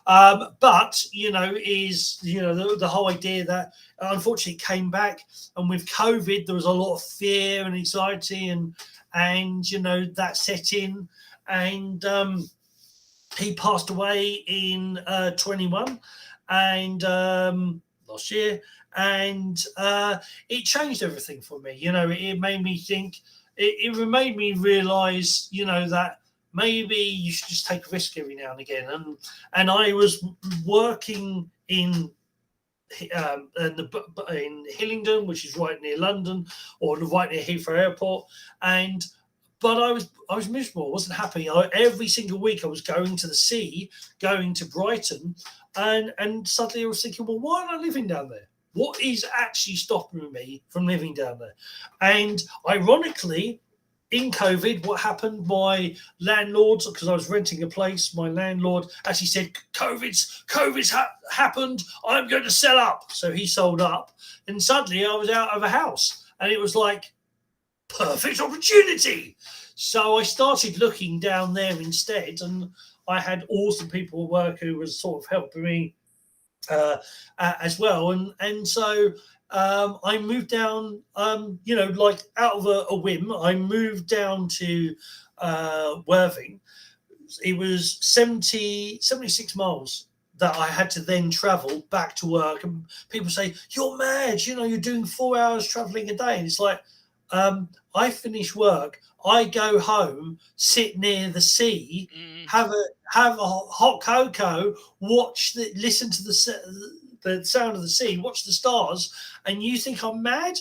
But the whole idea that unfortunately it came back, and with COVID there was a lot of fear and anxiety, and that set in, and he passed away in 21 and last year, and it changed everything for me. It made me think. It made me realize, that maybe you should just take a risk every now and again. And I was working in Hillingdon, which is right near London, or right near Heathrow Airport, but I was miserable. I wasn't happy. Every single week I was going to the sea, going to Brighton, and suddenly I was thinking, well, why am I living down there? What is actually stopping me from living down there? And ironically, in COVID, what happened, my landlord, because I was renting a place, my landlord actually said, COVID's happened, I'm going to sell up. So he sold up, and suddenly I was out of a house, and it was like, perfect opportunity. So I started looking down there instead, and I had awesome people at work who was sort of helping me as well. And so I moved down, like out of a whim, I moved down to Worthing. It was 76 miles that I had to then travel back to work. And people say, "You're mad, you're doing 4 hours traveling a day." And it's like, I finish work, I go home, sit near the sea, have a hot cocoa, listen to the sound of the sea, watch the stars, and you think I'm mad?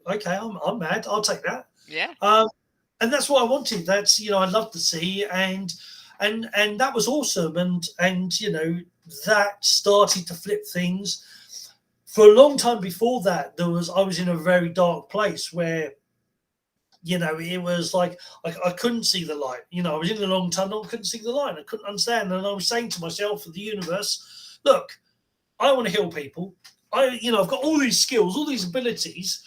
Okay, I'm mad. I'll take that. Yeah. And that's what I wanted. That's, I loved the sea, and that was awesome. And that started to flip things. For a long time before that, I was in a very dark place where, it was like I couldn't see the light. I was in a long tunnel, couldn't see the light. I couldn't understand. And I was saying to myself, for the universe, look, I want to heal people. I've got all these skills, all these abilities.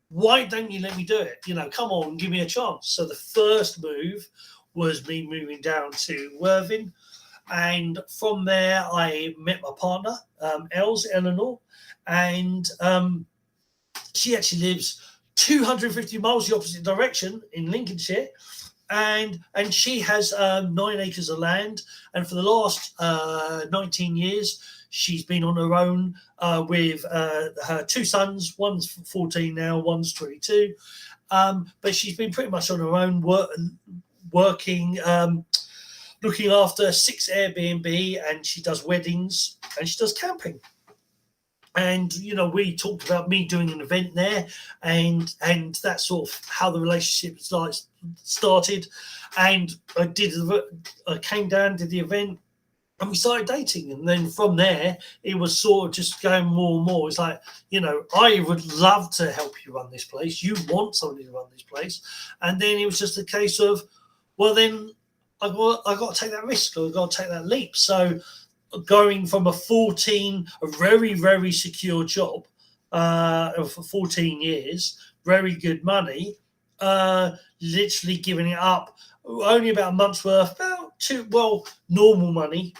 Why don't you let me do it? Come on, give me a chance. So the first move was me moving down to Worthing. And from there, I met my partner, Eleanor, and she actually lives 250 miles the opposite direction in Lincolnshire. And she has 9 acres of land. And for the last 19 years, she's been on her own with her 2 sons. One's 14 now, one's 22. But she's been pretty much on her own, working, looking after 6 Airbnb, and she does weddings and she does camping. And we talked about me doing an event there, and that's sort of how the relationship started. And I came down, did the event, and we started dating. And then from there, it was sort of just going more and more. It's like, I would love to help you run this place. You want somebody to run this place. And then it was just a case of, well, then I got to take that risk. I got to take that leap. So going from a very, very secure job for 14 years, very good money, literally giving it up, only about a month's worth, normal money,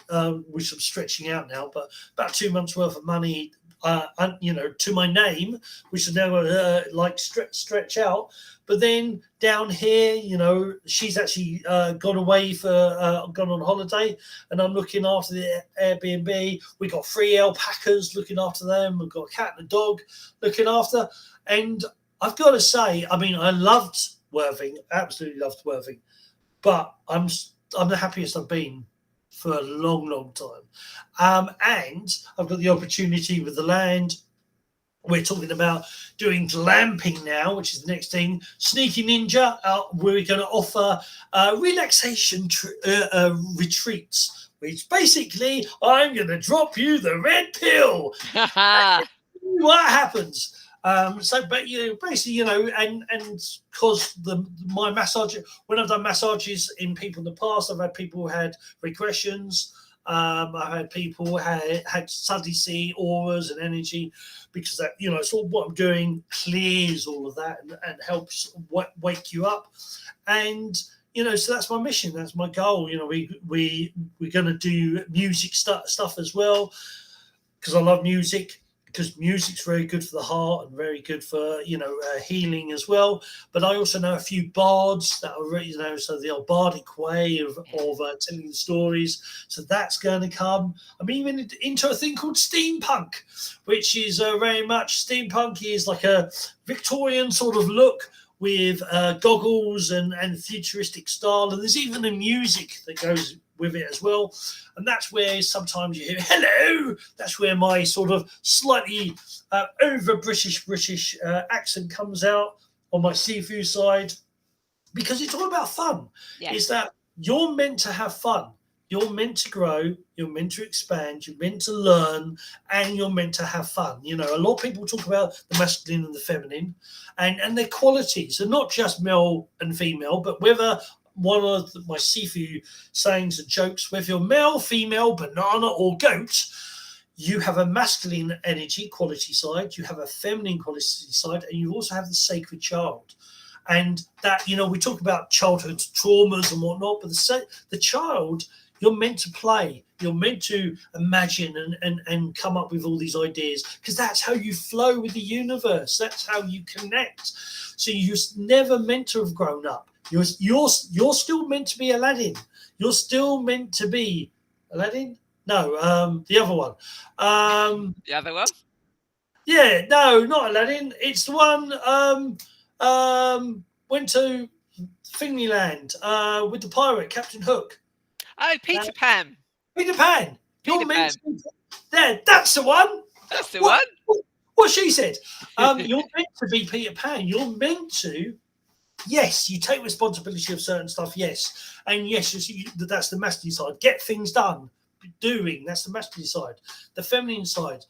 which I'm stretching out now, but about 2 months worth of money, to my name, which I never stretch out. But then down here, she's actually gone away gone on holiday, and I'm looking after the Airbnb. We got 3 alpacas, looking after them. We've got a cat and a dog looking after. And I've got to say, I mean, I loved Worthing, absolutely loved Worthing, but I'm the happiest I've been for a long, long time. And I've got the opportunity with the land. We're talking about doing glamping now, which is the next thing. Sneaky Ninja, we're going to offer relaxation retreats, which basically I'm going to drop you the red pill. What happens? Basically, and because my massage, when I've done massages in people in the past, I've had people who had regressions. I've had people had suddenly see auras and energy, because that, sort of what I'm doing clears all of that and helps wake you up. And so that's my mission, that's my goal. We're going to do music stuff as well, because I love music. Because music's very good for the heart and very good for healing as well. But I also know a few bards that are so the old bardic way of telling the stories. So that's going to come. I'm even into a thing called steampunk, which is very much steampunk is like a Victorian sort of look with goggles and futuristic style, and there's even the music that goes with it as well. And that's where sometimes you hear hello. That's where my sort of slightly over British accent comes out on my Sifu side, because it's all about fun. Yeah. Is that you're meant to have fun, you're meant to grow, you're meant to expand, you're meant to learn, and you're meant to have fun. A lot of people talk about the masculine and the feminine and their qualities, and not just male and female, but whether one of my Sifu sayings and jokes, whether you're male, female, banana, or goat, you have a masculine energy quality side, you have a feminine quality side, and you also have the sacred child. And that, we talk about childhood traumas and whatnot, but the child, you're meant to play, you're meant to imagine and come up with all these ideas, because that's how you flow with the universe, that's how you connect. So you're never meant to have grown up. You're still meant to be Aladdin. You're still meant to be Aladdin. No, the other one. The other one? Yeah, no, not Aladdin. It's the one went to Thingyland with the pirate Captain Hook. Oh, Peter Pan. Peter Pan. Peter Pan. Yeah, that's the one. That's the What? one. What she said. You're meant to be Peter Pan. You're meant to. Yes, you take responsibility of certain stuff. Yes, and yes, that's the masculine side. Get things done. Doing. That's the masculine side. The feminine side.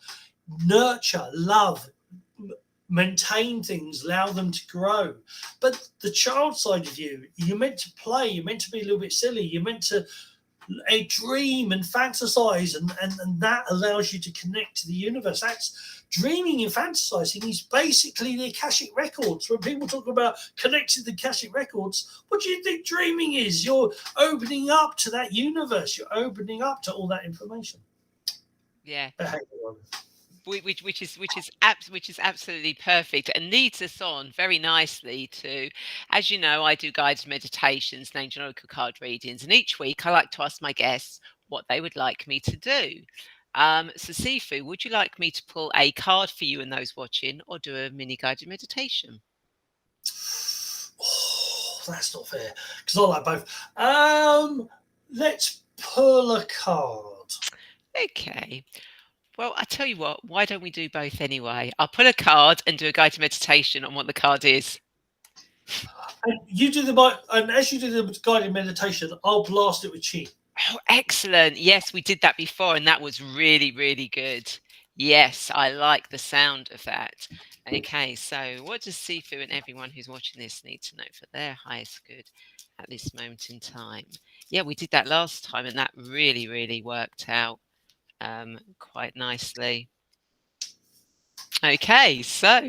Nurture, love, maintain things, allow them to grow. But the child side of you, you're meant to play. You're meant to be a little bit silly. You're meant to dream and fantasize, and that allows you to connect to the universe. That's dreaming and fantasizing is basically the Akashic records. When people talk about connecting the Akashic records, what do you think dreaming is? You're opening up to that universe. You're opening up to all that information. Yeah. Behavioral. Which is absolutely perfect and leads us on very nicely to, as you know, I do guided meditations and angel oracle card readings, and each week I like to ask my guests what they would like me to do. So Sifu, would you like me to pull a card for you and those watching, or do a mini guided meditation? Oh, that's not fair because I like both. Let's pull a card. Okay. Well, I tell you what, why don't we do both anyway? I'll pull a card and do a guided meditation on what the card is. And and as you do the guided meditation, I'll blast it with chi. Oh, excellent. Yes, we did that before, and that was really, really good. Yes, I like the sound of that. Okay, so what does Sifu and everyone who's watching this need to know for their highest good at this moment in time? Yeah, we did that last time, and that really, really worked out quite nicely. Okay, so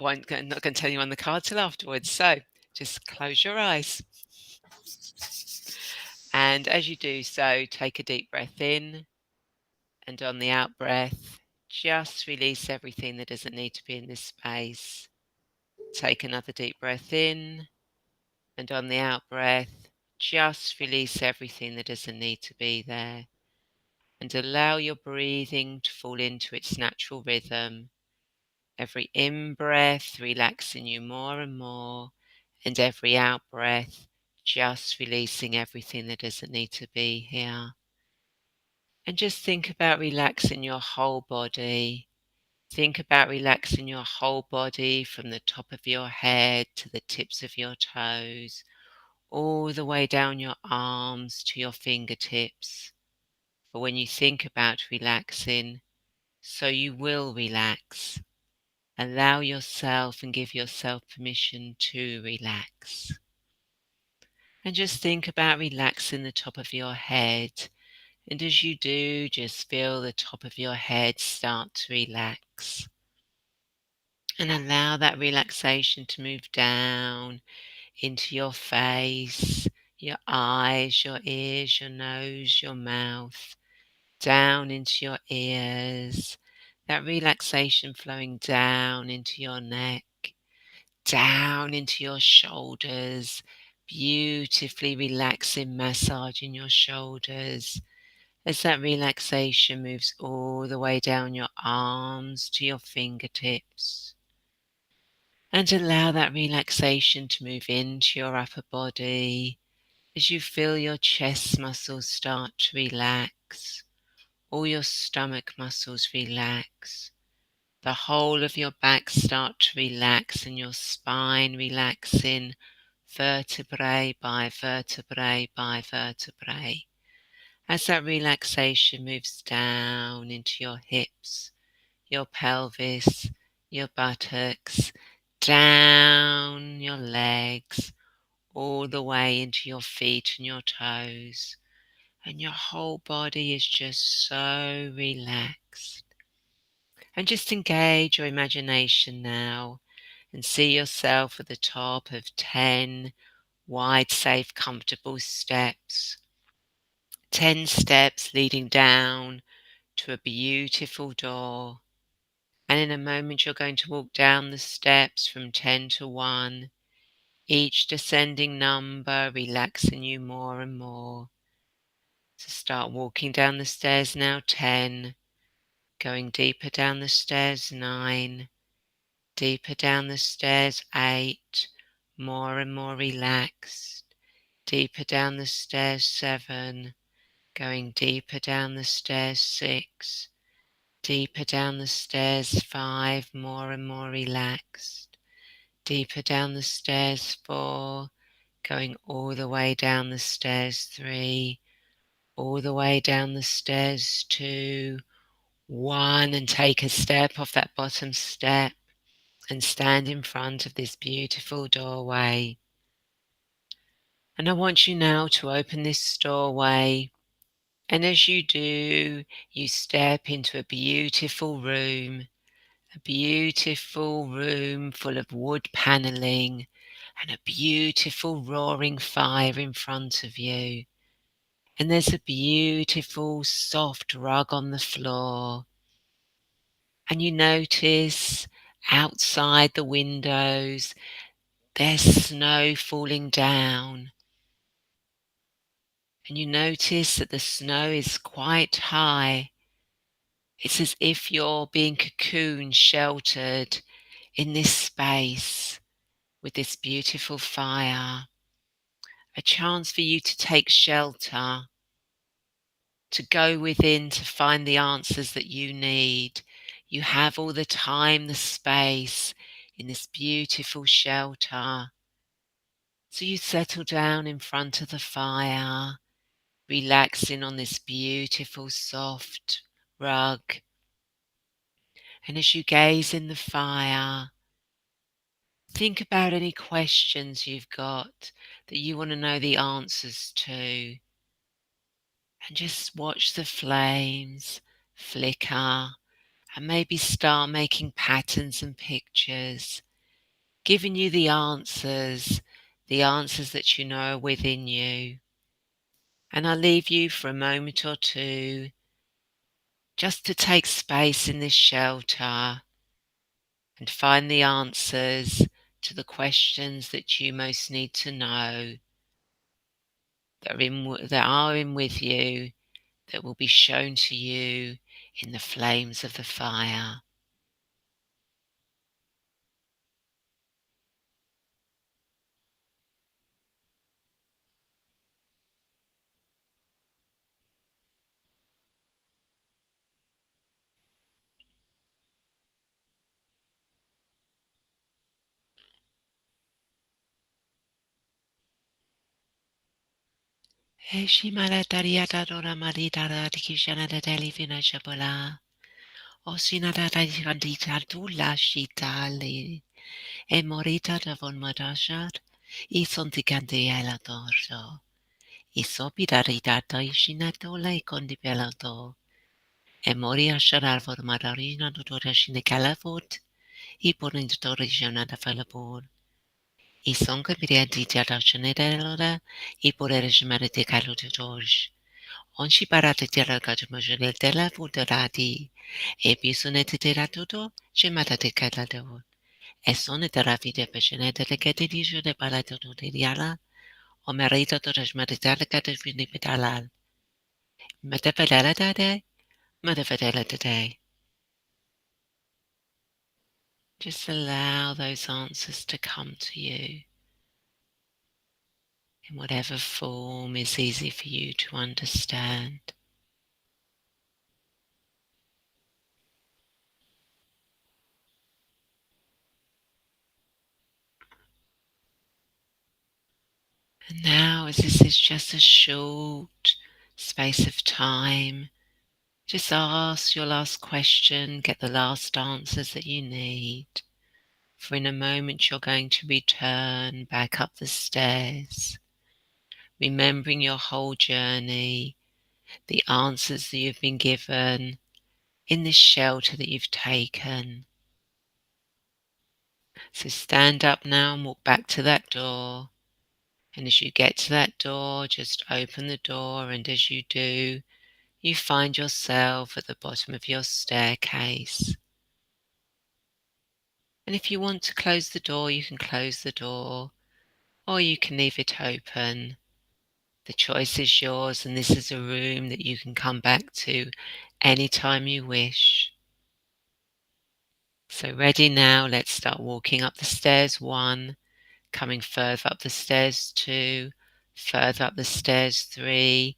I'm not going to tell you on the card till afterwards. So just close your eyes. And as you do so, take a deep breath in. And on the out breath, just release everything that doesn't need to be in this space. Take another deep breath in. And on the out breath, just release everything that doesn't need to be there. And allow your breathing to fall into its natural rhythm. Every in breath relaxing you more and more. And every out breath just releasing everything that doesn't need to be here. And just think about relaxing your whole body. Think about relaxing your whole body from the top of your head to the tips of your toes, all the way down your arms to your fingertips. For when you think about relaxing, so you will relax. Allow yourself and give yourself permission to relax. And just think about relaxing the top of your head. And as you do, just feel the top of your head start to relax. And allow that relaxation to move down into your face, your eyes, your ears, your nose, your mouth, down into your ears. That relaxation flowing down into your neck, down into your shoulders, beautifully relaxing, massaging your shoulders as that relaxation moves all the way down your arms to your fingertips. And allow that relaxation to move into your upper body as you feel your chest muscles start to relax, all your stomach muscles relax, the whole of your back start to relax, and your spine relaxing vertebrae by vertebrae by vertebrae. As that relaxation moves down into your hips, your pelvis, your buttocks, down your legs, all the way into your feet and your toes. And your whole body is just so relaxed. And just engage your imagination now and see yourself at the top of 10 wide, safe, comfortable steps. 10 steps leading down to a beautiful door. And in a moment, you're going to walk down the steps from 10 to 1, each descending number relaxing you more and more. So start walking down the stairs now, 10, going deeper down the stairs, 9, deeper down the stairs, 8, more and more relaxed, deeper down the stairs, 7, going deeper down the stairs, 6, Deeper down the stairs, 5, more and more relaxed. Deeper down the stairs, 4, going all the way down the stairs, 3, all the way down the stairs, 2, 1, and take a step off that bottom step and stand in front of this beautiful doorway. And I want you now to open this doorway, and as you do, you step into a beautiful room full of wood panelling and a beautiful roaring fire in front of you. And there's a beautiful soft rug on the floor. And you notice outside the windows there's snow falling down. And you notice that the snow is quite high. It's as if you're being cocooned, sheltered in this space with this beautiful fire. A chance for you to take shelter, to go within to find the answers that you need. You have all the time, the space in this beautiful shelter. So you settle down in front of the fire, relaxing on this beautiful soft rug. And as you gaze in the fire, think about any questions you've got that you want to know the answers to. And just watch the flames flicker and maybe start making patterns and pictures, giving you the answers that you know are within you. And I'll leave you for a moment or two just to take space in this shelter and find the answers to the questions that you most need to know, that are in with you, that will be shown to you in the flames of the fire. Eshi malataria dadora maridara dikishana da delivina chabola. Osina da dikandita dula shitali. E morita da von madashad. Isonticandiela dorso. Isopidari ishina dola e condibelato. E moria sharal for madarina dodora shine calafort. I porintorijana da falabor. Isonga biriadi jada shanedalora. I porerijmare de calutoj. Onshi parate tira gajmajale della fuderati. E bisonete tira tutto. Shemata de calado. E sono della vita pescenete le che dice de palato di diala. O merito to rajmaritale cate fini pedalal. Metafedela dade. Metafedela today. Just allow those answers to come to you in whatever form is easy for you to understand. And now, as this is just a short space of time, just ask your last question, get the last answers that you need. For in a moment, you're going to return back up the stairs, remembering your whole journey, the answers that you've been given in this shelter that you've taken. So stand up now and walk back to that door. And as you get to that door, just open the door. And as you do, you find yourself at the bottom of your staircase. And if you want to close the door, you can close the door, or you can leave it open. The choice is yours, and this is a room that you can come back to anytime you wish. So ready now, let's start walking up the stairs. 1, coming further up the stairs. 2, further up the stairs. 3,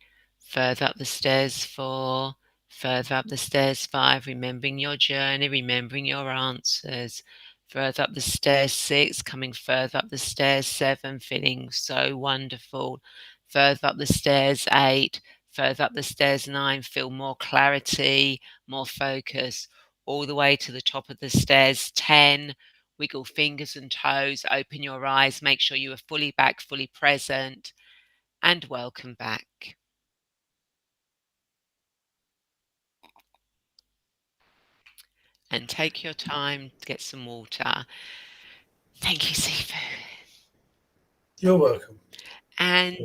further up the stairs. 4, Further up the stairs, 5, remembering your journey, remembering your answers. Further up the stairs, 6, coming further up the stairs, 7, feeling so wonderful. Further up the stairs, 8, further up the stairs, 9, feel more clarity, more focus. All the way to the top of the stairs, 10, wiggle fingers and toes, open your eyes, make sure you are fully back, fully present, and welcome back. And take your time to get some water. Thank you, Sifu. You're welcome. And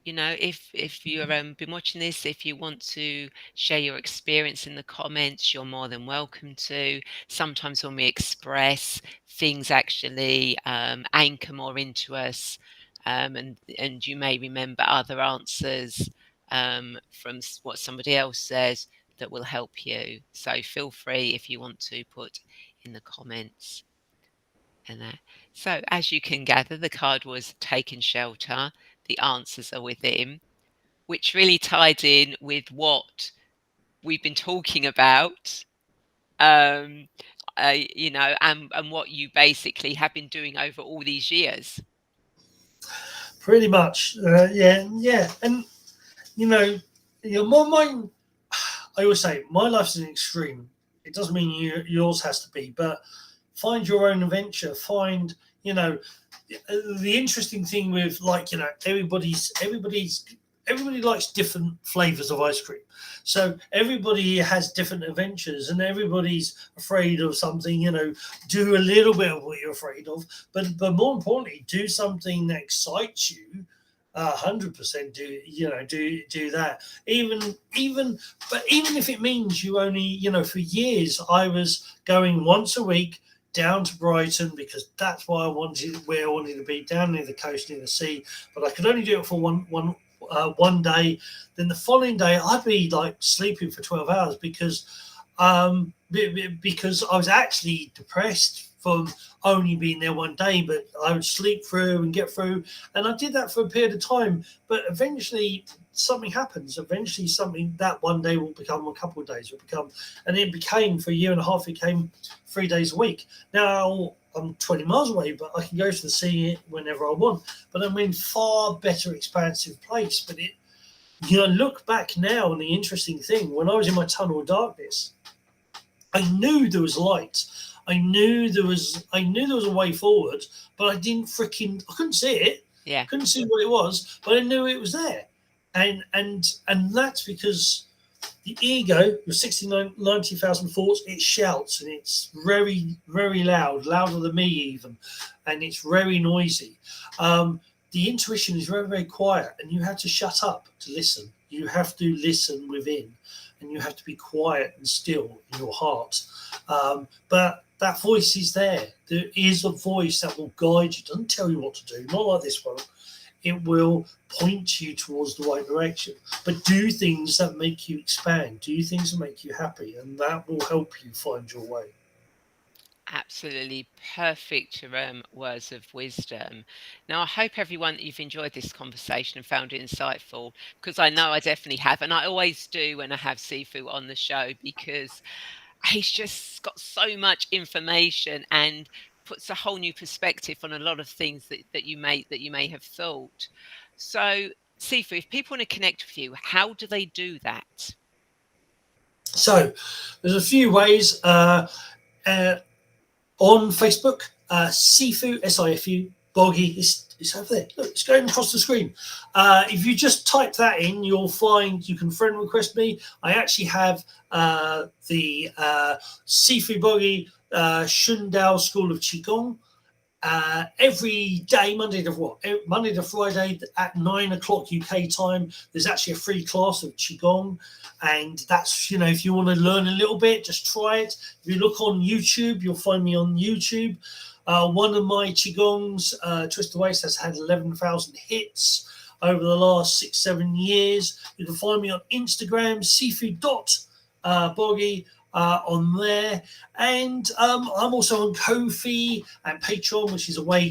if you've been watching this, if you want to share your experience in the comments, you're more than welcome to. Sometimes when we express, things actually anchor more into us, and you may remember other answers from what somebody else says that will help you. So feel free if you want to put in the comments. And that. So, as you can gather, the card was taken shelter. The answers are within, which really tied in with what we've been talking about, and what you basically have been doing over all these years. Pretty much, yeah, and my I always say my life's an extreme. It doesn't mean yours has to be, but find your own adventure. Find the interesting thing with everybody likes different flavors of ice cream. So everybody has different adventures, and everybody's afraid of something. Do a little bit of what you're afraid of, but more importantly, do something that excites you. 100% do that. Even if it means you only for years I was going once a week down to Brighton because that's where I wanted to be, down near the coast, near the sea. But I could only do it for one day. Then the following day I'd be like sleeping for 12 hours because I was actually depressed from only being there one day, but I would sleep through and get through. And I did that for a period of time, but eventually something happens. Eventually something that one day will become a couple of days, and it became, for a year and a half, it became 3 days a week. Now I'm 20 miles away, but I can go to the sea whenever I want. But I'm in far better expansive place. But look back now, and the interesting thing, when I was in my tunnel of darkness, I knew there was light. I knew there was a way forward, but I couldn't see it. Yeah. Couldn't see what it was, but I knew it was there. And that's because the ego, with 90,000 thoughts, it shouts, and it's very, very loud, louder than me even, and it's very noisy. The intuition is very, very quiet, and you have to shut up to listen. You have to listen within, and you have to be quiet and still in your heart. But that voice is there. There is a voice that will guide you. It doesn't tell you what to do, not like this one. It will point you towards the right direction. But do things that make you expand. Do things that make you happy, and that will help you find your way. Absolutely perfect words of wisdom. Now, I hope everyone that you've enjoyed this conversation and found it insightful, because I know I definitely have, and I always do when I have Sifu on the show, because he's just got so much information and puts a whole new perspective on a lot of things that you may have thought. So, Sifu, if people want to connect with you, how do they do that? So, there's a few ways. On Facebook, Sifu, Sifu Boggie, it's over there. Look, it's going across the screen. If you just type that in, you'll find you can friend request me. I actually have the Sifu Boggie Shundao School of Qigong every day, Monday to Friday at 9 o'clock UK time. There's actually a free class of Qigong, and that's, if you want to learn a little bit, just try it. If you look on YouTube, you'll find me on YouTube. One of my Qigongs, Twist the Waist, has had 11,000 hits over the last 6-7 years. You can find me on Instagram, Sifu.Boggie. On there, and I'm also on Ko-fi and Patreon, which is a way